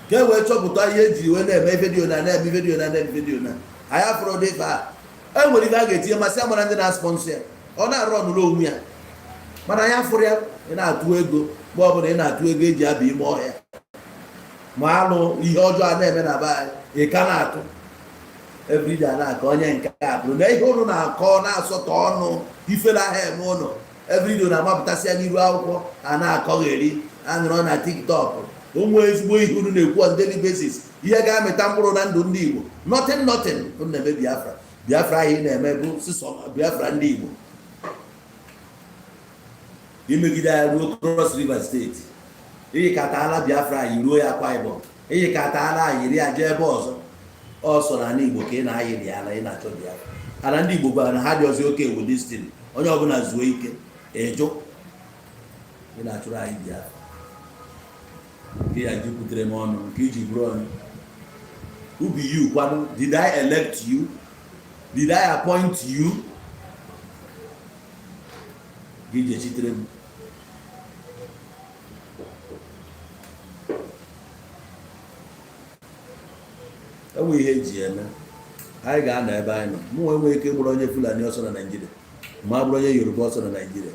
Ka e wee chọpụta ihe eji wee na-eme video na. Aya fọrọ dị fa. E nwere ihe a ga-etinye masị amara ndị na-sponsor. Ọ na-arụ ọnụrụ onwe ya. Mana ya fọrọ ya ị na-atụ ego. Ma ọ bụ na ị na-atụ ego eji abịa ime ọhịa. Ma anụ ihe ọjọọ a na-eme na be ị ka na-atụ. Everyday na-akọ onye nke a bụrụ na ihe ụnụ na-akọ na-asọtọ ọnụ ifela ha eme ụnụ everyday na-amapụtasị ya n'iru akwụkwọ a na-akọgheri aṅụrọ na TikTok ụmụ ezigbo ihe unu na-ekwu on daily basis ihe ga-amịta mkpụrụ na ndụ ndị Igbo nothing unu na-eme Biafra ahụ na-eme bụ Biafra ndị Igbo imegide ya ruo Cross River steeti iyi katala Biafra anyị ruo ya Akwa Ibom iyi katala anyị iri aja ebe ọzọ ọsọ na ndị Igbo ka ị na-ayịrị ya na ị na-achọ Biafra ana ndị Igbo gwara na ha dị ọzọ oke egwu destin onye ọbụla zuo ike ịjụ ị na-achụrụ anyị Biafra nke ya jupụtere m ọnụ nke iji bụrụ ọnụ who be you kwanu? Did I elect you? Did I appoint you? Gị jechitere m enwe ihe eji eme anyị ga-anọ ebe anyị nọ mụ nwee ike gbụrụ onye Fulani ọsọ na Naịjirịa ma bụrụ onye Yoruba ọsọ na Naịjirịa.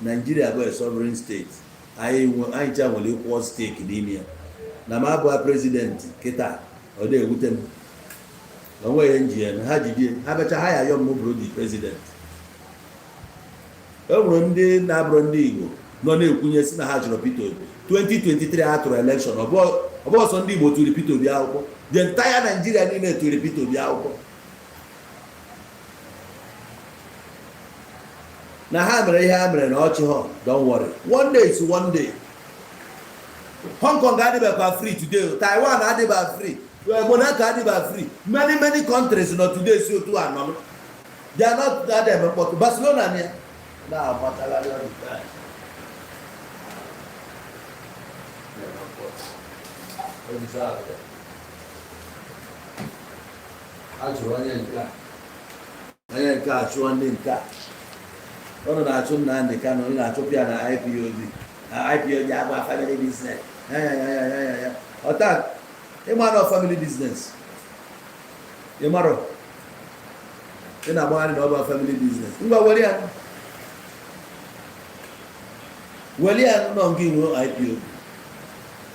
Naịjirịa bụ a sovereign state anyị cha nwere equal stake n'ime ya na ma abụọ prezidenti kịta ọ na-ewute m onwe ihe nji eme ha jidie ha becha ha ya yọm m bụrụ di prezidenti. E nwere ndị na-abụrụ ndị Igbo nọ na-ekwunye si na ha chọrọ Peter Obi 2023 a tụrụ elekshọn ọ bụ ọsọ ndị Igbo tụrụ Peter Obi akwụkwọ the entire Nigeria niile tụrụ Peter Obi akwụkwọ na ha mere ihe ha mere na ọchị ha don't worry one day is one day. Hong Kong adịbakwa free today, Taiwan adịba free, Monaco adịba free, many countries nọ today si otu anọ they are not that important. Barcelona ni na abatala ya achụrụ onye nke achụọ ndị nke ọnụ na-achụ Nnamdị Kanụ onye na-achụpụ ya na IPOB agba family business ya ọta ịmara family business ịmara ị na-agbagharị na ọba family business ngwa were ya nọ nke inwe IPOB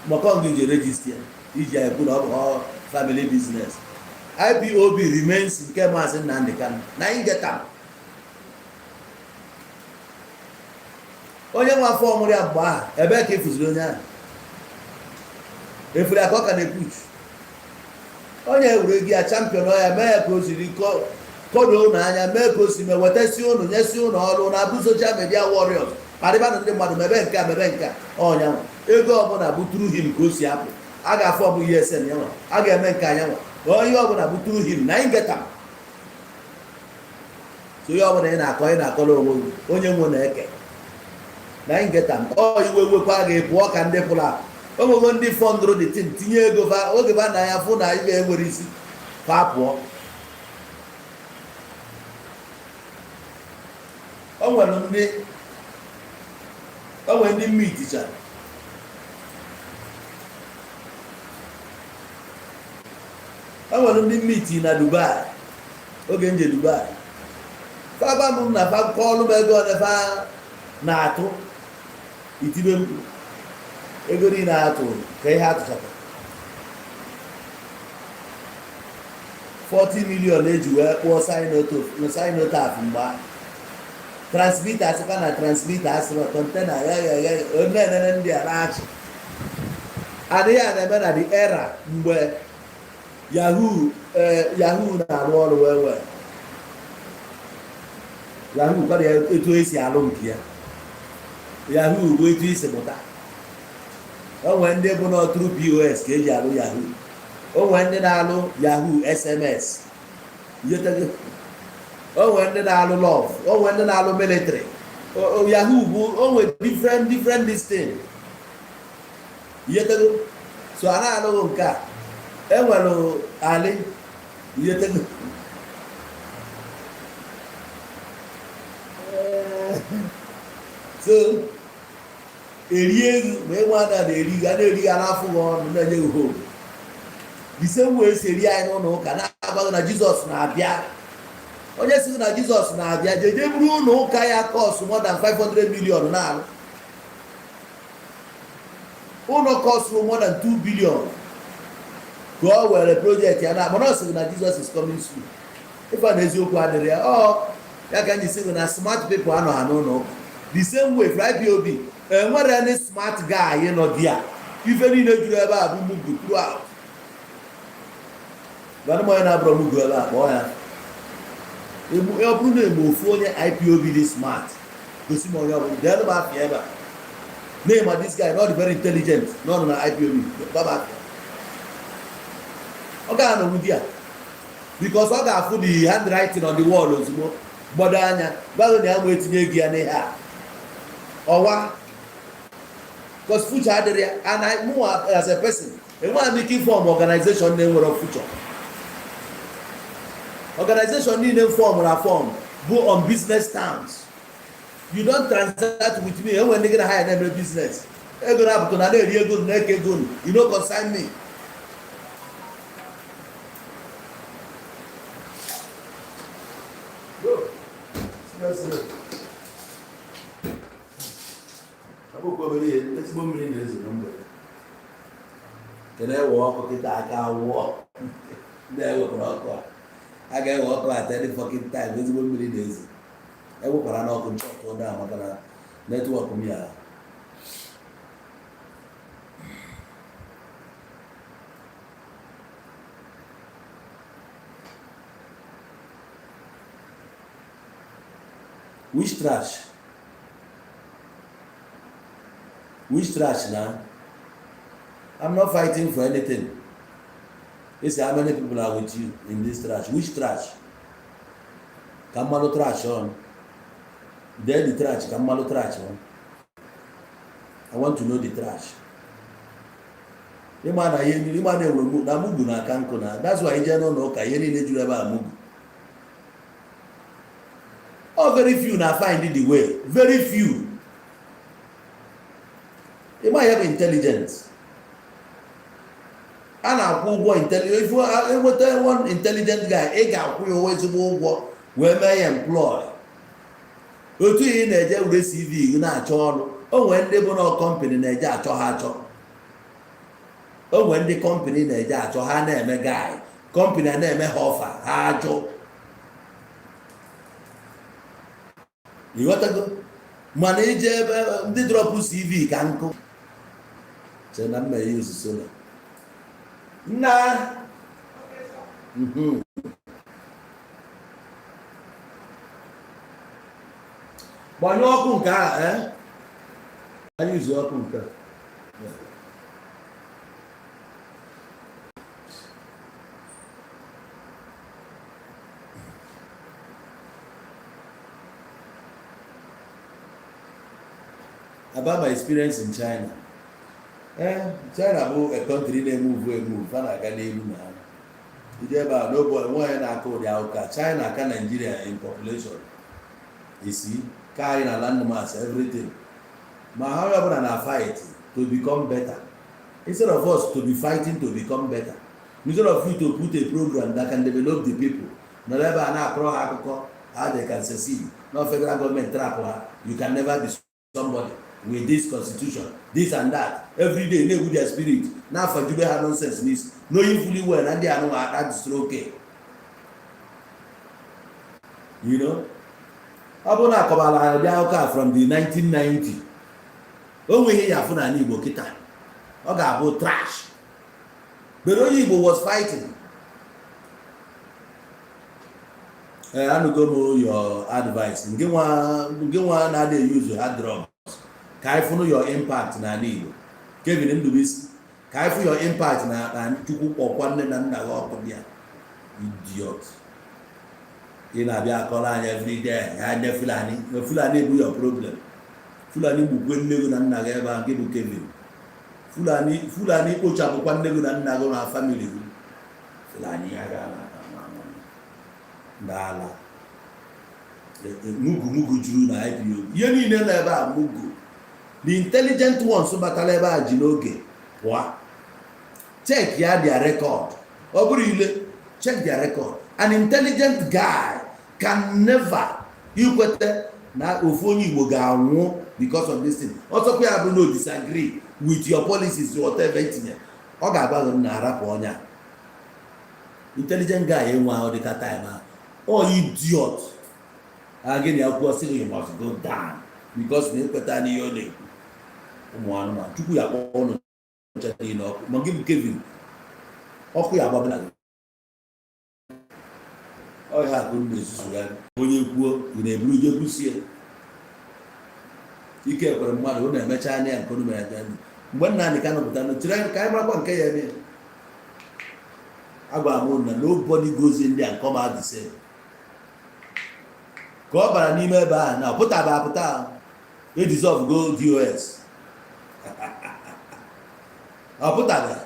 maka ọ ga-eji register iji ekwu na ọ bụ family business. IPOB remains nke Maazị Nnamdị Kanụ na ingeta onye nwa afọ ọmụrụ ya mgbe ahụ ebe ka efuziri onye ahụ efere aka ọ ka na-epuchu onye ewure gị ya champion ọya mee ya ka o siri kodo ụnụ anya mee ka o si mee wetasi ụnụ nyesi ụnụ ọrụ na abụ social media warriors kparịbanụ ndị mmadụ mebe nke a mebe nke a ọnyanwụ ego ọbụla bụ tru him ka o si apụ. A ga-afọ ọbụ ESN ya nwa, a ga-eme nke anya nwa, na ihe ọbụla bụ tru him na anyị geta. So ihe ọbụla ị na-akọrọ onwe gị, onye nwe na-eke na anyị geta ọ iwe wekwa gị pụọ ka ndị pụrụ apụ. O nwego ndị fọndụrụ dị tin tinye ego fa oge ba na ya fụ na ibe enwere isi fa pụọ. O nwere ndị mmiticha ndị mmiti na Dubai oge nje Dubai faba m na fa kọọlụ m ego ole fa na-atụ itibe mkpu ego niile atụ ka ihe atụchata 40 million eji wee kpụọ sinotaf mgbe transmita asịkwa na transmita asịrọ kọntena ya onenene ndị a na-achị adịghị a na-eme na the era mgbe Yahoo na-arụ ọrụ wee Yahoo kwara etu esi alụ nke ya. Yahoo bụ etu isi mụta. O nwere ndị bụ n'ọtụrụ POS ka eji alụ Yahoo. O nwere ndị na-alụ Yahoo SMS. O nwere ndị na-alụ love. O nwere ndị na-alụ military. Yahoo bụ o nwere different distinct. So a na-alụghị nke a. Enwere alị so eri ego ma enwe ada na-eri ga na-eri ya n'afọ gị ọnụ na-enye gị hope. Ise wee si eri anyị n'ụlọ ụka na-agbaghị na Jizọs na-abịa. Onye sị na Jizọs na-abịa jeje buru ụlọ ụka ya kọst more than 500 million na-alụ. Ụlọ kọst more than 2 billion ka o were projekti ya na mana ọ sị na Jizọs is coming soon. Ife na eziokwu adịrị ya ya ka anyị sị na smart people anọ ha n'ụlọ ụka. The same way for Ipob enwere any smart guy nọ di ya ife niile juru ebe a bụ mugu throughout. Gwanụ m onye na-abụrụ mugu ebe a kpọọ ya. Ọ bụrụ na egbe ofu onye Ipob dị smart gosi m onye ọbụla dee nụba afịa ebe a na-ema this guy not very intelligent nọ na Ipob baba ọ ga-anọwu di ya because ọ ga-afụ the handwriting on the wall ozugbo gbado anya gbago na ya ma etinye gị ya n'ihe a ọwa because future adịrị ya and I move as a person enweghị m ike form organization na-enwere future. Organization niile form na form bụ on business terms. You don't transact with me enwere ndị gị na ha ya na-eme business ego na-apụta na na-eri ego na-eke ego you no consign me. Ezigbo mmiri na-ezo na mgbede kene ewe ọkụ kịta aka wụọ ndị ewepụrụ ọkụ a ga-ewe ọkụ at any fucking time. Ezigbo mmiri na-ezo ewekwara n'ọkụ nchọkụ ụda maka na netwọk m ya. Which trash now? I'm not fighting for anything. It's how many people are with you in this trash. Which trash? Kamalo trash on. There the trash, Kamalo trash on. I want to know the trash. That's why I don't know. Oh, very few now find it the way. Very few. You might have intelligence. And I'll go intelligent. If you are one intelligent guy, I can always go where may employ. Go to in a jail CV, you know, oh, when they were not company in a jar to hatch. Oh, when the company in a jar to her name a guy, company name a offer, hatch. You want to go? Manager, the drop CV can go. So I'm not use sooner. Nah. But no kunka, I use your kunka. About my experience in China. China bụ a country na-emove fa na-aga n'elu na ha. Ije ebe a n'obodo nwaanyị na-aka ụdị ụka China ka Nigeria in population. Isi ka anyị na landmass everything. Ma ha ọbụla na fight to become better. Instead of us to be fighting to become better. Instead of you to put a program that can develop the people. Na ebe a na-akọrọ ha akụkọ how they can succeed. No federal government trap ha. You can never be somebody with this constitution, this and that. Every day they with their spirit. Now for Jube have nonsense this. Knowing fully well and they are not that's okay. You know? Abuna Kabala Diaoka from the 1990. Only here Yafuna Nibo Kita. Oga about trash. But Oyibo was fighting. I don't go your advice. Give one how they use your hard drugs. Kai follow your impact na Igbo. Kevin Ndubisi. Kai follow your impact na Chukwu Okwanne na nna go okobia. Idiot. You na bia call an every day. Ya de Fulani. No Fulani be your problem. Fulani bu gwennego na nna ga ebe a nke bụ Kevin. Fulani kpochapụ kwa nnego na nna go na family. Fulani aga Dala. Mugu juru na IPO. Ihe niile na ebe a mugu. The intelligent ones batala ebe a ji n'oge pụa. Check ya their record. Ọ bụrụ ile, check their record. An intelligent guy can never ikwete na ofu onye Igbo ga-anwụ because of this thing. Ọsọkwa ya bụ no disagree with your policies whatever itinye. Ọ ga-agba gị na arapụ ọnya. Intelligent guy enwe ahụ dịka time ahụ. Oh, idiot. Again, you must go down because you put any your name. One man, you are all chatting up. Magim Kevin. Okay, I'm not. Oh, I have good business. When you go in a blue jersey, you care for a man who never China and couldn't imagine. One night, the kind of done to try camera one KM. Nobody goes in there and come out the same. Go bara n'ime ebe a na pụta e deserve go DOS. Pụta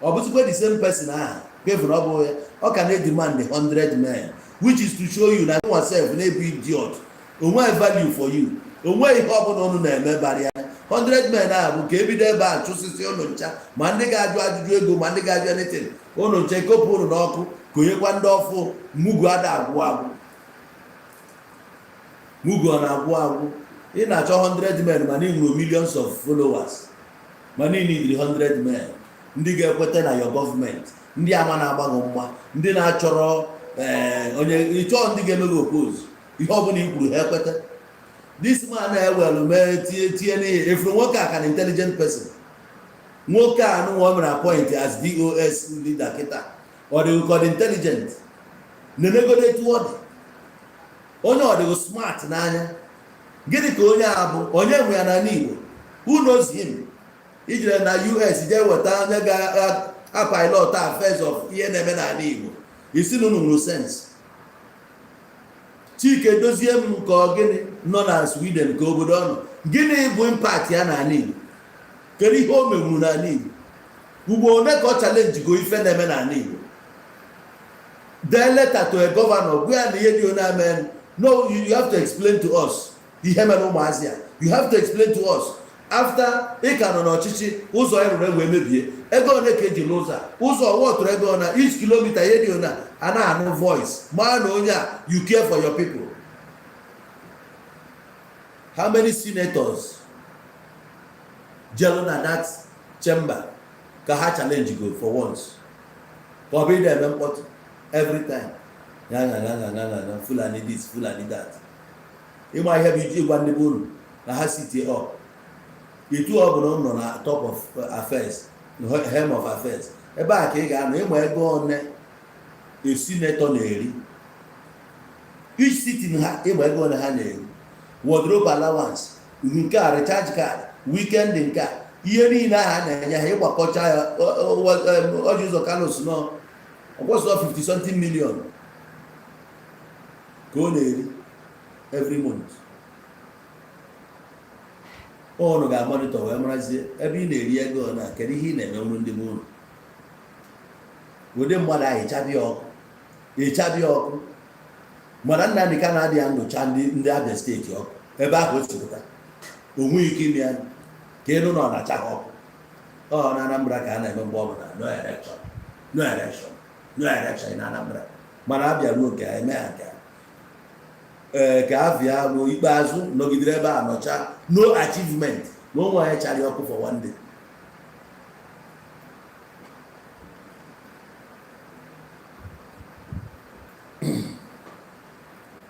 ọ bụzikwa the same person ahụ kevin ọ bụ ọ ka na-demand 100 men which is to show you na yourself na-ebu idiot onwe value for you onwe ihe ọbụla ọnụ na-eme barịa 100 men ahụ bụ ka ebido ebe a chụsịsị ụnụ ncha ma ndị ga-ajụ ajụjụ ego ma ndị ga-ajụ anything ụnụ nche kopụ ụnụ n'ọkụ konyekwa ndị ọfụ mugu ada agwụ mugu ọ na-agwụ agwụ ị na-achọ 100 men ma na nwere millions of followers ma na need 100 men ndị ga-ekweta na your government ndị ama na-agbaghị mma ndị na-achọrọ onye ịchọ ndị ga-emeghe oppose ihe ọbụla i kwuru ha ekweta. This man na-ewelu mee tie n'ihe efuru nwoke a ka na intelligent person nwoke a nụnwa mere appoint as DOS leader kịta ọ dịghị intelligent na-emegodo etu ọ dị onye ọ dịghị smart n'anya gịnị ka onye a bụ onye nwe ya n'ala Igbo who knows him ijire na US jee weta onye ga-apilot affairs of ihe na-eme n'ala Igbo isi na unu nwere sense Chike dozie m nke gịnị nọ na Sweden ka obodo ọnụ gịnị bụ impact ya n'ala Igbo kedu ihe o menwuru n'ala Igbo ugbo one ka ọ challenge go ife na-eme n'ala Igbo dee letter to a governor gwa ya na ihe dị onye amen. No, you have to explain to us. You have to explain to us. After ị ka nọ n'ọchịchị ụzọ eruru wee mebie ego one ka eji n'ụzọ ụzọ wọtụrụ ego na each kilometer ihe dị ona a na-anụ voice maa na onye a you care for your people. How many senators jelu na that chamber ka ha challenge go for once ka ọ bụ ide eme mkpọtụ every time na Fulani this Fulani that ịma ihe bụ iji gwa ndị bụrụ na ha sitie up etu ọ bụla nọ na top of affairs hem of affairs ebe a ka ị ga-anọ ịma ego one a senator na-eri each sitting ha ịma ego one ha na-eri wardrobe allowance nke a recharge card weekend nke a ihe niile a na-enye ha ịgbakọcha ya ọjị ụzọ Carlos nọ ọkwọsọ 50 something million ka ọ na-eri every month. Ụnụ ga-amonitọ wee marazie ebe ị na-eri ego na kedu ihe ị na-eme ụmụ ndị be ụnụ. Ụdị mmadụ ahụ ịchabịa ọkụ mana Nnamdi Kanu adịghị anụcha ndị Abia steeti ọkụ ebe ahụ o si pụta onwe ike ime ya ka elu nọ na acha ọkụ. Ọ na Anambra ka a na-eme mgbe ọbụla no election na Anambra, mana Abia ruo nke eme ya nke ka Abia ruo ikpeazụ nọgidere ebe a nọcha no achievement na ụmụ anyị chara ọkụ for one day.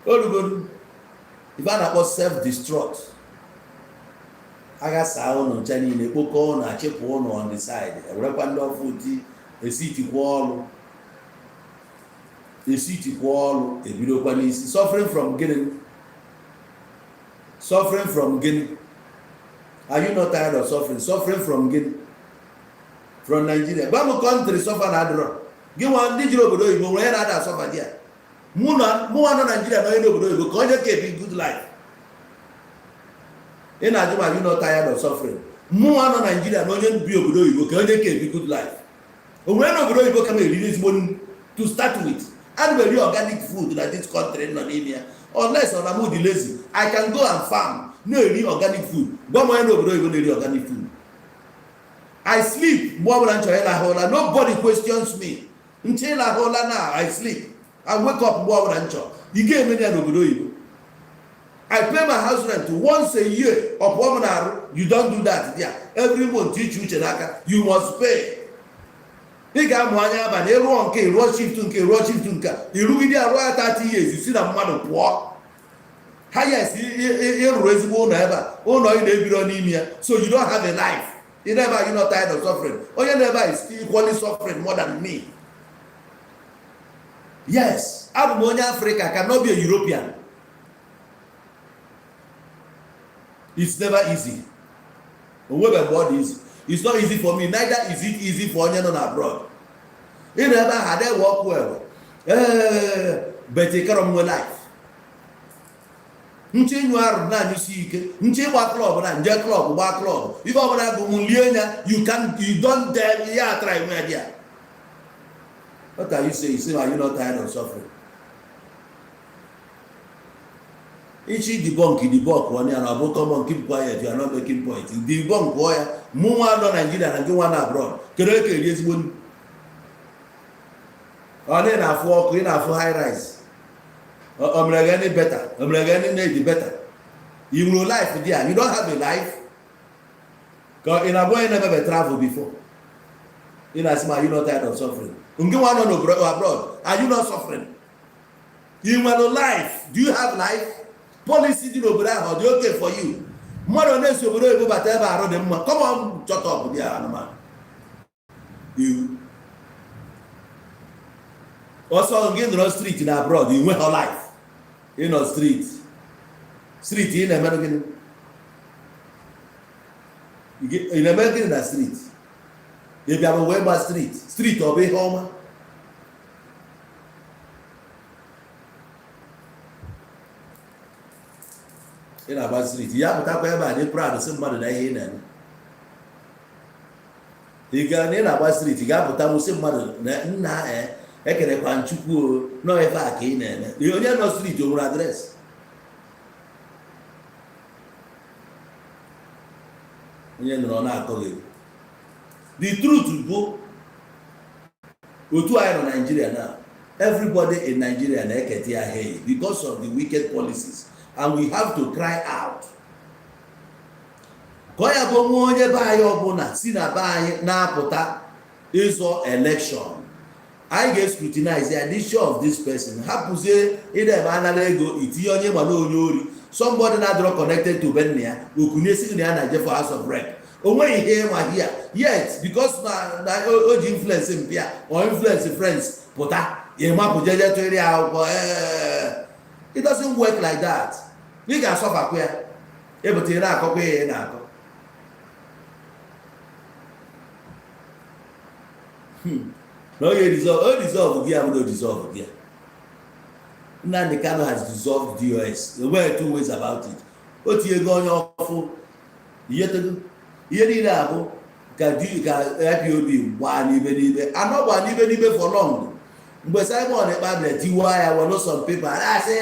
Olugodu ife a na-akpọ self-destruct agha saa ụnụ ncha niile kpokọ ụnụ achịpụ ụnụ on the side ewerekwa ndị ọfụ ti esitikwa ọlụ ebidokwa n'isi suffering from gịnị? Are you not tired of suffering from gịnị? From Nigeria. Gwa m country suffer na adịrọ gị nwa ndị jiri obodo oyibo nwere na-ada asọfa di ya mụnwa nọ Nigeria na onye n'obodo oyibo ka onye ka ebi good life. Ị na-ajụ ma you not tired of suffering? Mụnwa nọ Nigeria na onye bi obodo oyibo ka onye ka ebi good life. O nwere na obodo oyibo ka m eriri ezigbo to start with. And very organic food that this country nọ n'ime ya unless on am dị lazy I can go and farm na-eri organic food. Gwa m onye n'obodo oyibo na-eri organic food. I sleep mgbe ọbụla m chọrọ ịlahụ ụra, nobody questions me. Nche ịlahụ ụra na I sleep I wake up mgbe ọbụla m chọrọ. Ị ga-eme ya n'obodo oyibo. I pay my house rent once a year. Ọpụọ m na-arụ, you don't do that there. Every month iche uche n'aka, you must pay. Ị ga-amụ anya abalị ịrụọ nke ịrụọ shift nke ịrụgide arụ ya 30 years isi na mmadụ pụọ. Ha yes ịrụrụ ezigbo ụlọ ebe a ụlọ ị na-ebiro n'ime ya so you don't have a life. Ị na-ebe a you not tired of suffering. Onye na-ebe a is equally suffering more than me. Yes, abụ m onye Africa cannot be a European. It's never easy. It's not easy for me, neither is it easy for onye nọ abroad. Ị na ebe ahụ adịghị work well. But ị kọrọ m life. Nche nyụ arụ na-anyụsi ike. Nche ịgba klọb na nje klọb gba klọb. Ife ọbụla bụ m lie nya, you don't dare ya try me idea. What are you saying? You say, are you not tired of suffering? Ichi debunk onye na ọbụ common keep quiet, you are not making point. Debunk ya mụ nwa nọ Nigeria na gị nwa na abroad kedu eke eri ezigbo nri ọ na-afụ ọkụ ị na-afụ high rise o mere gị better o mere gị need better you know life there you don't have a life ka ị na-abụ onye na-emebe travel before ị na-asị ma you not tired of suffering nke nwa nọ abroad are you not suffering? You nwere life, do you have life? Policy dị n'obodo ahụ ọ dị okay for you? Mmadụ na-esi obodo oyibo bata ebe arụ dị mma, come on, shut up dị anụmanụ. ọsọ gị nọrọ street na abroad, you nweghị life. Ị nọ street ị na-emerụ gịnị? Ị na-eme gịnị na street? Ị bịara wee gba street ọ bụ ihe ọma? Ị na-agba street ya pụtakwa ebe a dị proud sị mmadụ na ihe ị na-eme. Ị gara na ị na-agba street ga-apụta mụsị mmadụ na nna ekerekwa nchukwu nọ ebe a ka ị na-eme. Onye nọ street o nwere adreesị? Onye nọrọ na-akọghị. The truth bụ otu anyị nọ Nigeria now, everybody in Nigeria na-ekete ya hey because of the wicked policies. And we have to cry out. Ka ọ ya bụ nwa onye be anyị ọbụla si na be anyị na-apụta ịzọ election, anyị ga-scrutinize the addition of this person. Hapụzie ịdebe anara ego itinye onye mana onye ori, somebody na-adọrọ connected to benna ya okunye si na ya na-eje for House of Rep. O nweghị ihe ma here yet because na o ji influence mpịa or influence friends pụta ya mapụ jeje tụrụ ya akwụkwọ. It doesn't work like that. Ị ga-asọfakwa ya ebutere na-akọkwa ya na-akọ. No, you dissolve here, no dissolve here. Nnamdi Kanu has dissolved DOS. There were 2 ways about it. What you going off? Ihe niile abụ ka IPOB gbaa n'ibe anọ gbaa n'ibe for long. Mgbe Simon Ekpabile tiwa ya were some paper asị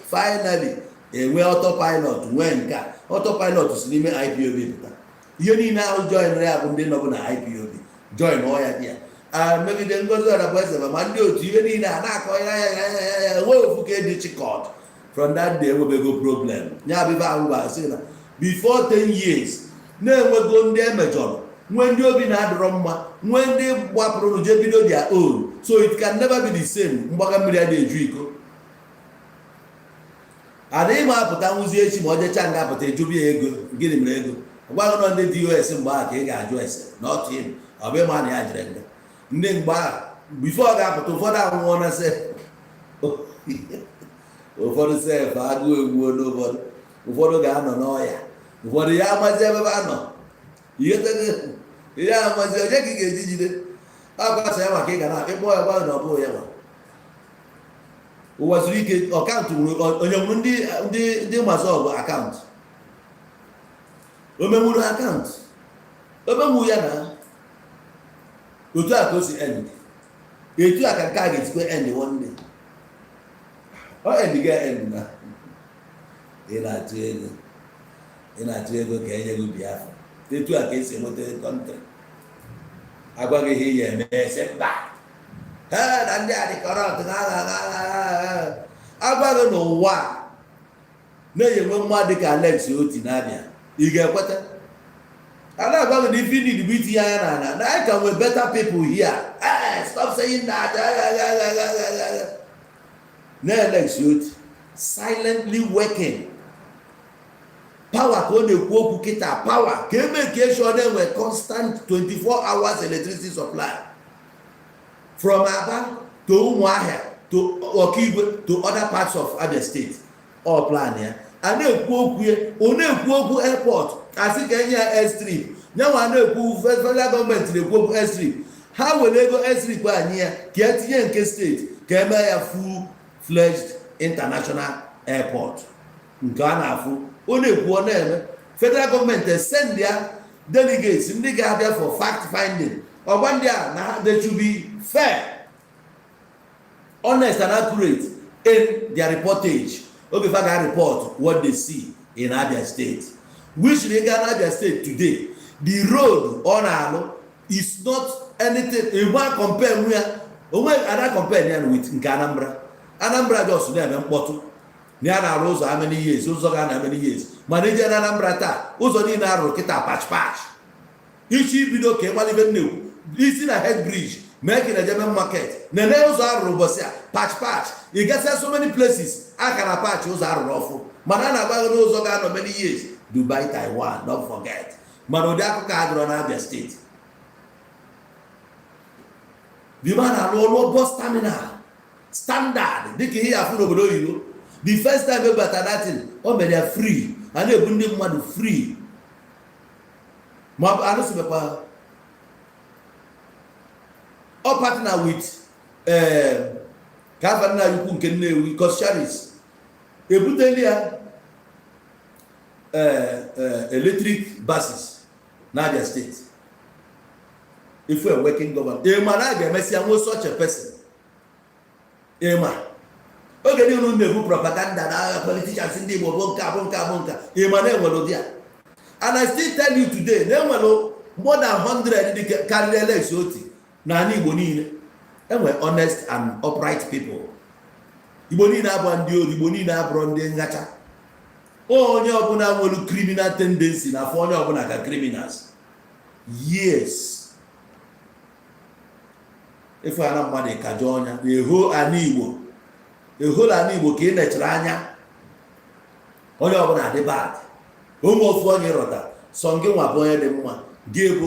finally enwe autopilot nwee nke autopilot si n'ime IPOB pụta. Ihe niile ahụ join ya bụ ndị nọbụ na IPOB join ọya dị ya megide Ngozi Ọdabụeze ma ndị otu ihe niile a na-akọ ya nwee ofu ka dị chịkọt. From that day enwebego problem ya bụ ibe ahụ ga-asị na before 10 years na-enwego ndị emejọrọ nwee ndị obi na-adọrọ mma nwee ndị gbapụrụ n'uje bido their own, so it can never be the same. Mgbaga mmiri a na-eju iko adịghị m apụta nwụzi echi ma ọ jecha nga apụta ejubie ego. Gịnị mere ego gwago nọ ndị DOS mgbe ahụ ka ị ga-ajụ ese not him. Ọ bụ ịma na ya jere nga ndị mgbe ahụ bifo ọ ga-apụta ụfọdụ anwụọ na sef ụfọdụ sef agụụ egbuo n'ụfọdụ ụfọdụ ga-anọ n'ọya ụfọdụ ya amazi ebe a nọ ihe amazi onye ka ị ga-eji jide agbasa ya maka ị ga na-akpịkpọ ya gwa na ọ bụghị ya nwa ụwa zuru ike. Ọkaụntụ onye nwụrụ ndị mazụ ọgụ akaụntụ o menwuru akaụntụ o menwu ya na otu a ka o si end etu a ka nke a ga-esikwa end one day ọ end ga end na ị na-atụ ego ka enye gị Biafra. Etu a ka esi enweta kọntrị agwaghị ihe ya eme ese mba na ndị a dị kọrọt agwaghị n'ụwa na-enwe mmadụ dịka Alex Oti na-abịa ị ga-ekweta. A na-agwaghị na ife need bụ itinye anya na I can with better people here. Stop saying that. Na Alex Oti silently working power ka ọ na-ekwu okwu kịta power ka eme ka eshọ na-enwe constant 24 hours electricity supply from Aba to Umuahia to Okigwe to other parts of Abia State. All plan ya a na-ekwu okwu ya ọ na-ekwu okwu airport asị ka enye ya airstrip nyanwa na-ekwu federal gọọmenti na-ekwu okwu airstrip. Ha were ego airstrip anyị ya ka etinye nke steeti ka eme ya full-fledged international airport nke a na-afụ ọ na-ekwu ọ na-eme. Federal gọọmenti send ya delegates ndị ga-abịa for fact finding. Ọgwa ndị a na they should be fair, honest and accurate in their reportage. Okay, if I can report what they see in Abia State, which in Abia State today, the road on Alo is not anything. You want compare with Anambra. Anambra just there bottle. Niana Rosa how many years? Uzoga how many years? Manager Anambra ta. Uzoni na roketa patch. Ichi video came even new. This in a head bridge. Making a German market. Neneos are robosia. Patch. You get so many places. I can patch those are awful. Manana knows how many years. Dubai, Taiwan, don't forget. Manodako Cadron Abia State. The man had no bus terminal. Standard. They can hear food over you. The first time ever that thing, oh, they are free. And they bring them money free. I don't see or partner with Governor Yukunke with Kosharis. A Butelia electric buses, Niger State. If we are working government, Emanaga Messi was such a person. Emma. Okay, you know the propaganda, politicians in the bonka. Emmanuel Wolodia. And I still tell you today, there were more than 100 carry Oti. Nani Bonine, and we're honest and upright people. Ibonina Bandio, Ibonina Bronde Ngata. Oh, Yabuna will criminal tendency, na for Yabuna criminals. Yes. If I am money, Kajonia, the whole Anibo came at Ranya. Oh, Yabuna de bad. Almost 1 year or that. Songing wa boy de moi. Give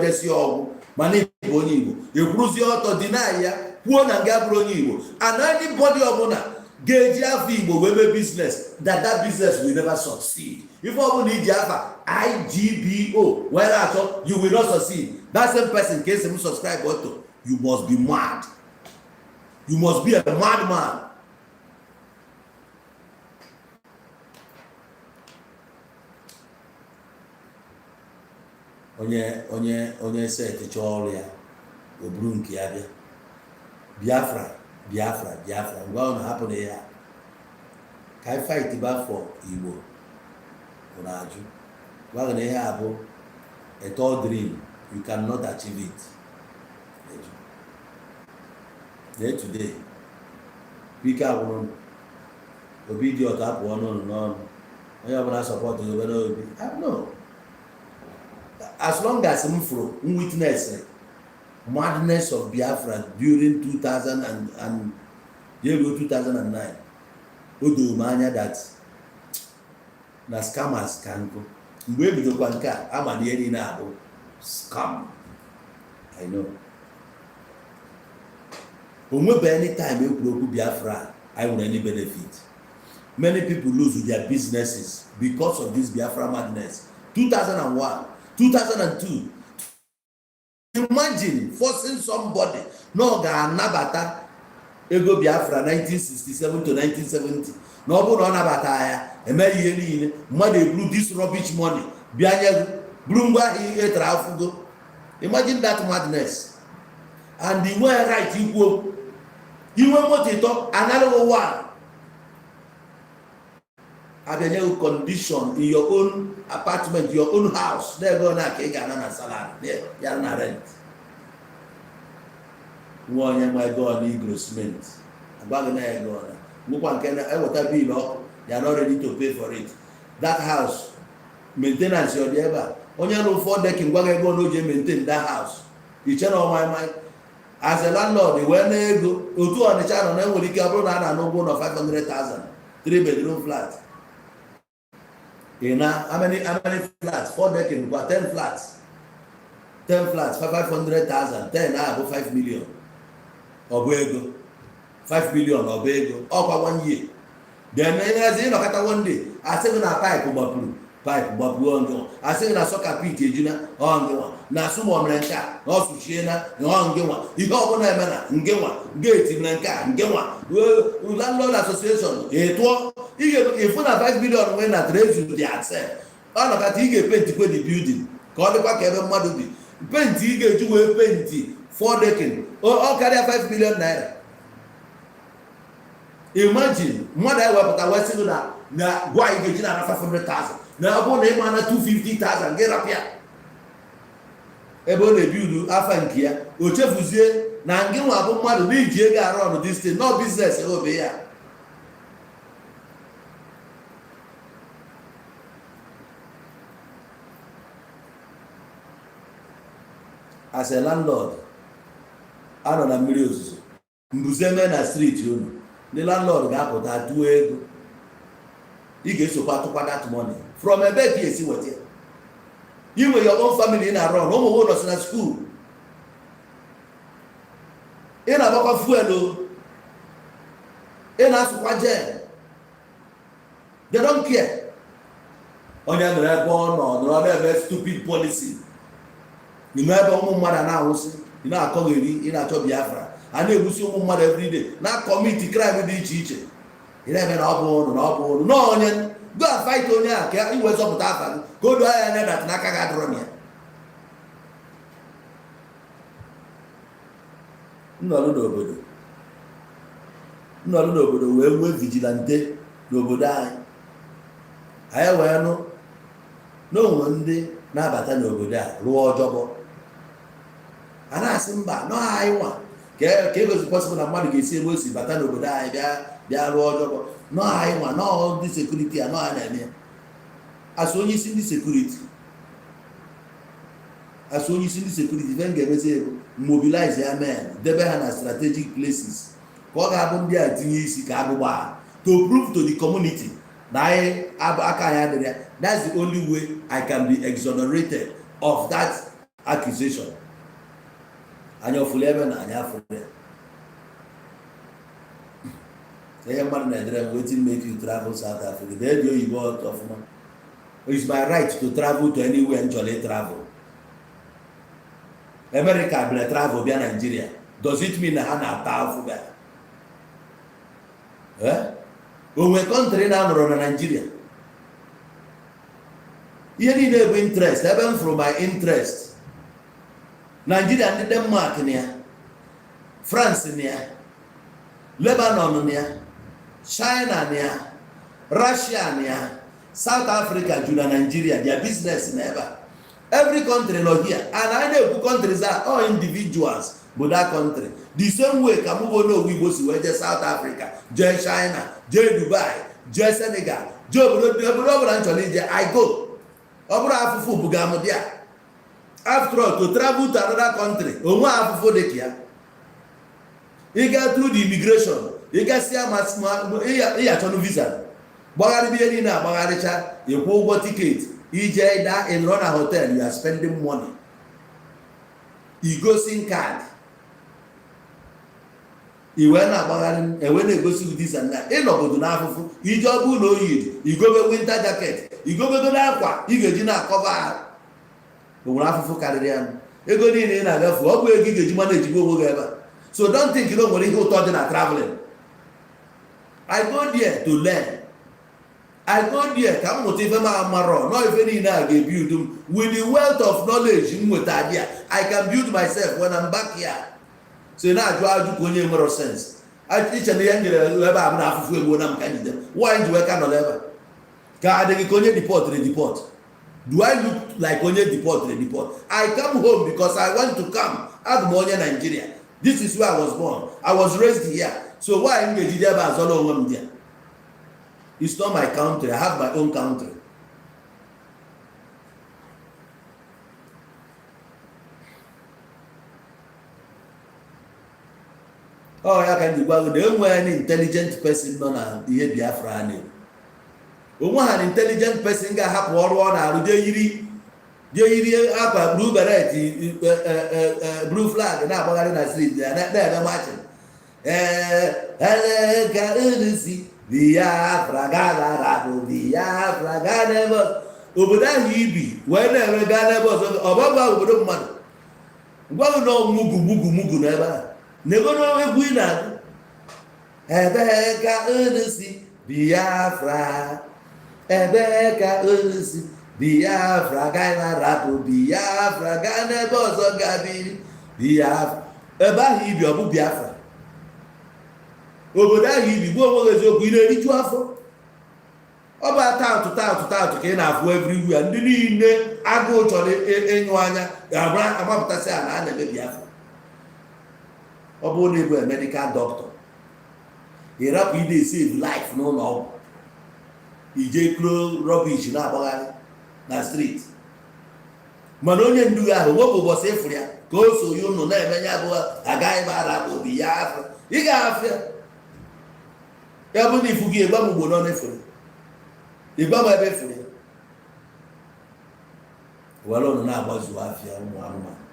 just your money. You cruise your to deny ya, one and Gabriel. And anybody of honor Gauge Igbo webe business that business will never succeed. If all need Java IGBO, well, you will not succeed. That same person can say subscribe to. You must be mad. You must be a madman. Onye set chọrọ ya oburu nke ya bịa Biafra ngwa ọ na-hapụ na ya ka anyị fight back for Igbo na ajụ gwa na ihe a bụ a tall dream, you cannot achieve it. There today pike agwụrụ obi dị ọtọ apụ ọnụ n'ọnụ onye ọbụla support obere obi. I don't know. As long as I'm witness madness of Biafra during 2009, Odomanya that na scammers can go. Mgbe ebidokwa nke a amali eri na abụ scam. I know. Onwebe anytime ekwu Biafra, I will any benefit. Many people lose their businesses because of this Biafra madness. 2001, 2002. Imagine forcing somebody no ga-anabata ego Biafra 1967 to 1970. Na ọ bụrụ na ọ nabata ya emeghị ihe niile mmadụ eburu this rubbish money bịa nye buru ngwa ahịa etara afụgo. Imagine that madness. And the way right ikwu iwe moto ịtọ another one. Abịanye condition in your own apartment, your own house. There go na ka ị ga-ana na salary. There ya na rent. Nwa onye ma ego on engrossment. Agbaghị na ego na. Nwekwa nke na eweta bill ọkụ. They are not ready to pay for it. That house maintenance ọ dị ebe a. Onye nụ 4 decking gwa ego na o ji maintain that house. Iche na ọma as a landlord wee na ego otu Ọnịcha nọ na enwere ike ọ bụrụ na a na-anụ ụgwọ ụlọ 500,000 3 bedroom flat. How many flats? 4 decking, 10 flats. 10 flats, 500,000. 10 above 5 million. Obego. 5 million obego. Over 1 year. Then as you know, one day, I say na pipe babu on. I say na soccer pitch, on the one. Na sumo mlenka, no sushena, on the one. You go on a ngewa, gate in Lanka, ngewa. Landlord association, if you have 5 million when at raise you the access. All of that, you get paint to the building. Call the back every mother be. Paint, you get to a paint, 4 decking, or carry 5 million naira. Imagine, mother, what I was saying now, why you get 500,000. Now, I'm going to 250,000, get up here. Ebe na build afankia o chefuzie na ngi nwa bụ mmadụ na iji ego arụ ọrụ this thing no business obe ya. As a landlord anọ na mmiri ozuzo mbuze me na street unu the landlord ga-apụta tụọ ego ị ga-esokwa tụkwa that money from ebe ka esi weta. You with your own family in a run, no more was in a school. In a book of fuel, in a super. They don't care. On the other one or the other stupid policy. You never own mother now, you know, a community in a Biafra. And they will see mother every day. Not commit crime with each teacher. You never know, no onion. Go and fight on ya, he was up with that. Go to that Nakagadronia. No, we're vigilante, nobody. I will no one day, Nabata nobody, raw job. And I said, no, I want. Cable is possible that money gets serious, but I nobody, they are raw job. No, I want all this security and no enemy. As when you see the security, then get mobilize their men, they have strategic places. What happened there to prove to the community that that's the only way I can be exonerated of that accusation. And you're full and you're full. Waiting make you travel South Africa. There you go out of money. It's my right to travel to anywhere and jolly travel. America will travel via Nigeria. Does it mean that I'm powerful? When we country now run Nigeria. You need to have interest. Even from my interest. Nigeria and Denmark near. France near. Lebanon near. China near. Russia near. South Africa, Juna, Nigeria, their business never. Every country not here. And I know countries are all individuals, but that country. The same way, Kamubo we go to South Africa, China, Dubai, Senegal, I go. After all, to travel to another country, you get through the immigration, you get see visa. You go ticket. In run a hotel, you are spending money. You go SIM card. You went and when they go see this and that, you go to Nafu. You just go no you. You go with winter jacket. You go to Napa. You go to cover. You will have to carry them. You go in and out. What will you get? You manage to go wherever. So don't think you know when you go to traveling. I go there to learn. I go there, come motive Maro, not if any now they build them with the wealth of knowledge in Mutadia. I can build myself when I'm back here. So now I do only more sense. I teach an young level I'm not when I'm candidate. Why do I cannot ever? Can I deport? Do I look like only deport? I come home because I want to come out of Nigeria. This is where I was born. I was raised here. So why am I there as all over there? It's not my country. I have my own country. Oh, I can do well. They were an intelligent person, not the Biafra name. An intelligent person got half war out. They up a blue beret, blue flag, and now I'm asleep. They're watching. Biafra Gala Biafra Ganebos Oboda Yibi, whenever Ganebos or Baba would man. Well, no Mugu never. Never know a winner. Ebeka Ernesi Biafra Ebeka Ernesi Biafra Gana Rapo Biafra Ganebos or Gabi Biafra Eba Yibi or Biafra. Obodo ahụ ibi gbuo onwe eziokwu ị na-eriju afọ ọ bụ ataụtụ ka ị na-afụ everywhere ndị niile agụụ chọrọ ịnyụ anya agbapụtasị a na a na-emebi afọ ọ bụrụ na ịbụ medical doctor ịrapụ ide save life n'ụlọ ọgwụ ije kro rubbish na-agbagharị na street mana onye ndu ahụ wepụ ụbọchị ịfụrụ ya ka o so ya ụnụ na-emenye abụọ agaghị m arapụ obi ya afọ ị ga-afụ ya ya bụ na ifu gị ịgba m ugbo nọ n'efere ịgba m ebe efere were ọnụ na-agbazu afịa ụmụ anụmanụ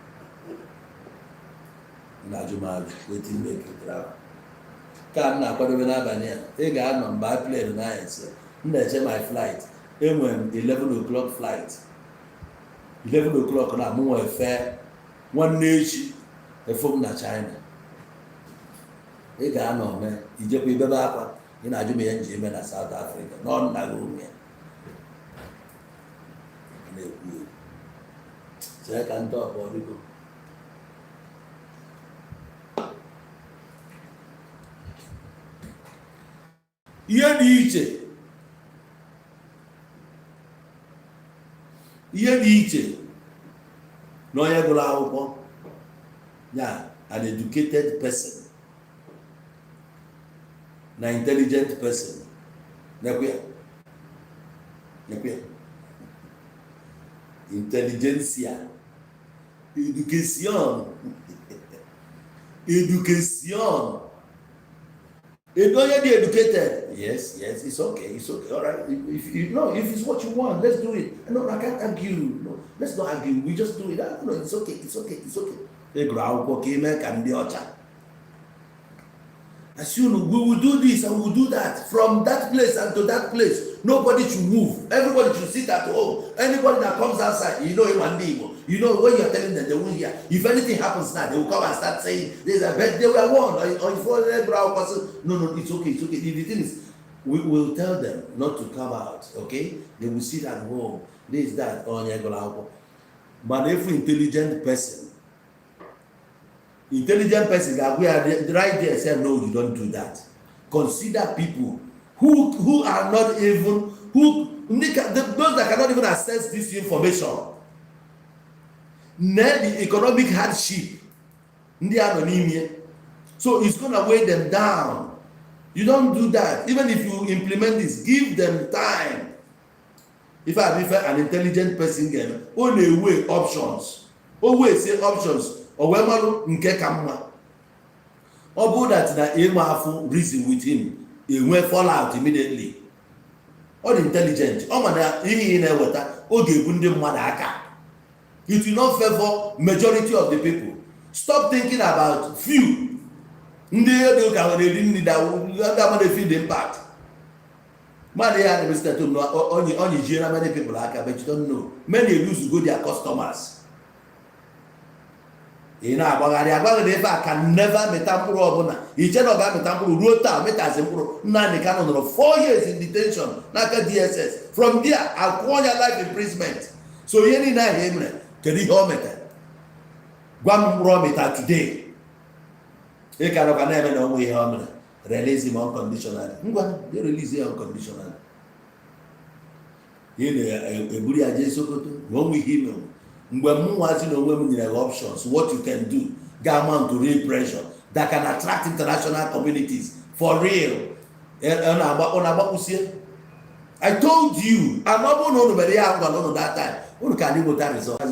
na ajụmajụ wetin make you travel ka m na-akwadobe n'abalị a ị ga-anọ mgbe a plane na-ese m na-eche my flight enwere m 11 o'clock flight 11 o'clock na mụ nwee fee nwanne echi efo m na China ị ga-anọ mee ijekwa ibebe akwa ị na-ajụ m ihe nji eme na South Africa n'ọnụ na gị ya na-ekwu egwu chee ka ndị ọkpọ dịgo ihe dị iche na onye gụrụ akwụkwọ ya an educated person na intelligent person nekwe intelligentsia education if onye dey educated yes it's okay all right if it's what you want let's do it no I can't argue no let's not argue we just do it no it's okay egwuru akwụkwọ ka ime ka ndị ọcha Assume we will do this and we will do that. From that place and to that place, nobody should move. Everybody should sit at home. Anybody that comes outside, you know him and Igbo. You know when you are telling them, they won't hear. If anything happens now, they will come and start saying, there's a bed, they were warned. Or if person, no, it's okay, it's okay. The thing is, we will tell them not to come out, okay? They will sit at home. This, that, but every intelligent person that we are right there say, no, you don't do that. Consider people who are not even, those that cannot even access this information. The economic hardship, so it's going to weigh them down. You don't do that. Even if you implement this, give them time. If I prefer an intelligent person, only weigh options. Always say options. Or wemalu nke kamma. Or go that na emafu reason with him. He will fall out immediately. Or intelligent. Or mana ihe ina weta oge bunde mmadu aka. It will not favor majority of the people. Stop thinking about few. Ndị ka were ndị da ga feel the impact. Man, they are the to know only general many people aka, but you don't know. Many lose go their customers. You know, I can never meet Tampuro. He said about Tampuro, wrote down, met as Impro, 4 years in detention, Naka DSS. From there, I'll call your life imprisonment. So, you need not him, Terry Hometer. One Romita today. He cannot never know we home. Release him unconditionally. They release him unconditionally. You know, a Buddha Jesukoto, when we hear him. When women options, what you can do, government to real pressure that can attract international communities for real. I told you, I'm not going to be able that time. Who can you go that result?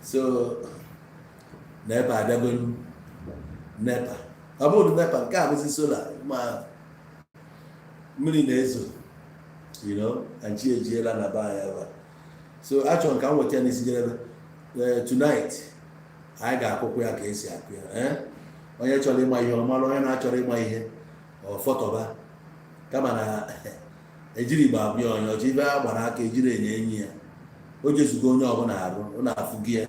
So NEPA abịagolu NEPA ọ bụrụ NEPA nke a bụzi sola ma mmiri na-ezo nchi ejiela na be anyị ebe. So achọrọ ka m weta n'isi jerebe tonight anyị ga-akụkụ ya ka esi akụ ya. Onye chọrọ ịma ihe ọmara onye na-achọrọ ịma ihe ọfọtọba kama na ejiri igba abụọ onye ọchọ ibe a gbara aka ejiri enye enyi ya o jezugo onye ọbụla arụ ọ na-afụgi ya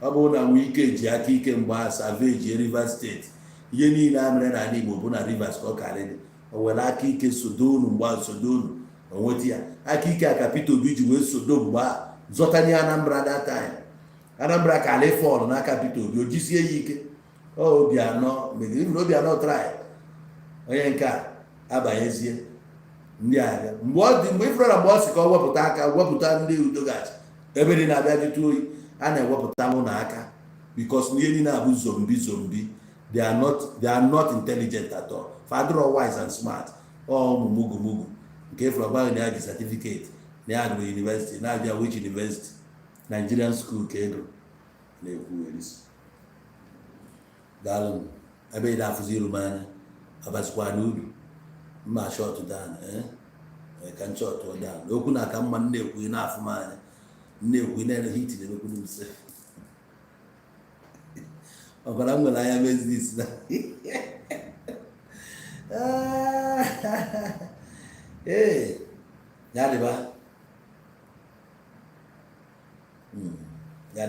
ọ bụrụ na nwee ike ji aka ike mgbe Savage Rivers steeti ihe niile a mere n'ala Igbo bụ na Rivers ka ọ karịrị o were aka ike sodonu mgbe sodonu onweta ya aka ike a ka Peter Obi ji wee sodo mgbe a zọtanye Anambra that time Anambra ka ala fọlụ n'aka Peter Obi o jisie ya ike Obianọ megide na Obianọ try onye nke a abanyezie ndị agha mgbe ifere na mgbe ọ sị ka ọ wepụta aka wepụta ndị udogachi ebe dị na-abịa jụtụ oyi a na-ewepụta mụ na aka because ihe niile abụ zombi they are not intelligent at all. Father wise and smart mugu nke ifere ọgbaghị na ya ji certificate na ya agụrụ university na-abịa which university Nigerian school ka ego na-ekwu werisi daalụ ebe ị na-afụzi iru m anya abasikwa n'ubi mma short down ka m short down okwu na aka mma na-ekwu na-afụ m anya na-ekwu na hit na-emekwu n'use ọbara m nwere anya business na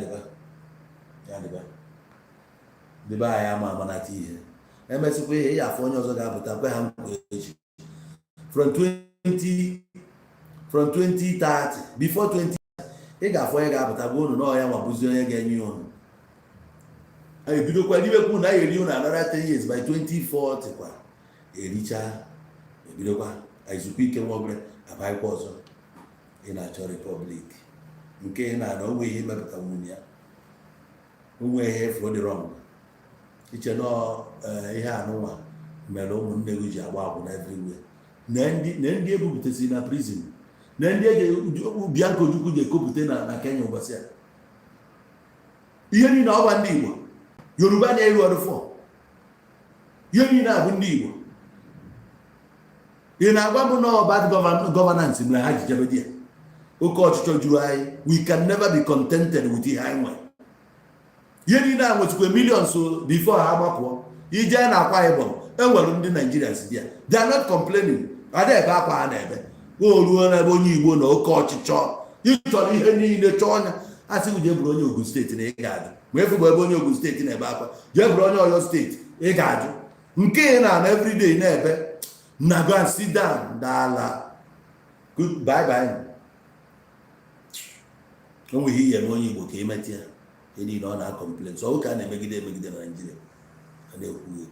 yadịba dịba anyị ama amanata ihe emesịkwa ihe ya afọ onye ọzọ ga-apụta kwe ha mkpụ echi from 2030 before 20 ị ga-afọ onye ga-apụta bụ unu na ọya nwabụzi onye ga-enye unu anyị bidokwa n'imekwu na eri unu another 10 years by 2040 kwa ericha ebidokwa izukwa ike nwogre abaịkwa ọzọ ị na-achọ republic nke ị na-ana onwe ihe mepụta nwunye ya onwe ihe efu dị wrong iche nọ ihe anụnwa mere ụmụnne gị ji agba akwụna everywhere na ndị ebupụtasị na prison na ndị Bianca Ojukwu ji ekopụta na Kenya ụbọchị a ihe niile ọgba ndị Igbo Yoruba na-eru ọrụ fọ ihe niile abụ ndị Igbo ị na-agwa m na bad governance mere ha ji jebe di ya oke ọchịchọ juru anyị. We can never be contented with ihe anyị nwere. ihe niile a nwetukwe millions before ha gbapụọ. ije na Akwa Ibom enwere ndị Nigerians di ya, they are not complaining. ada ebe akwa ha na-ebe o ruo n'ebe onye Igbo na oke ọchịchọ ịchọrọ ihe niile chọọ ọnya. a sị jee bụrụ onye Ogun steeti na ị ga-ajụ, ma efugbo ebe onye Ogun steeti na-ebe akwa, jee bụrụ onye Oyo steeti ị ga-ajụ. nke ị na everyday na-ebe na go and sit down dala good bye bye. o nweghị ihe na onye Igbo ka emetụ ya ihe niile ọ na-akọmplen. so ọ ka a na-emegide na Naịjirịa a na-ekwu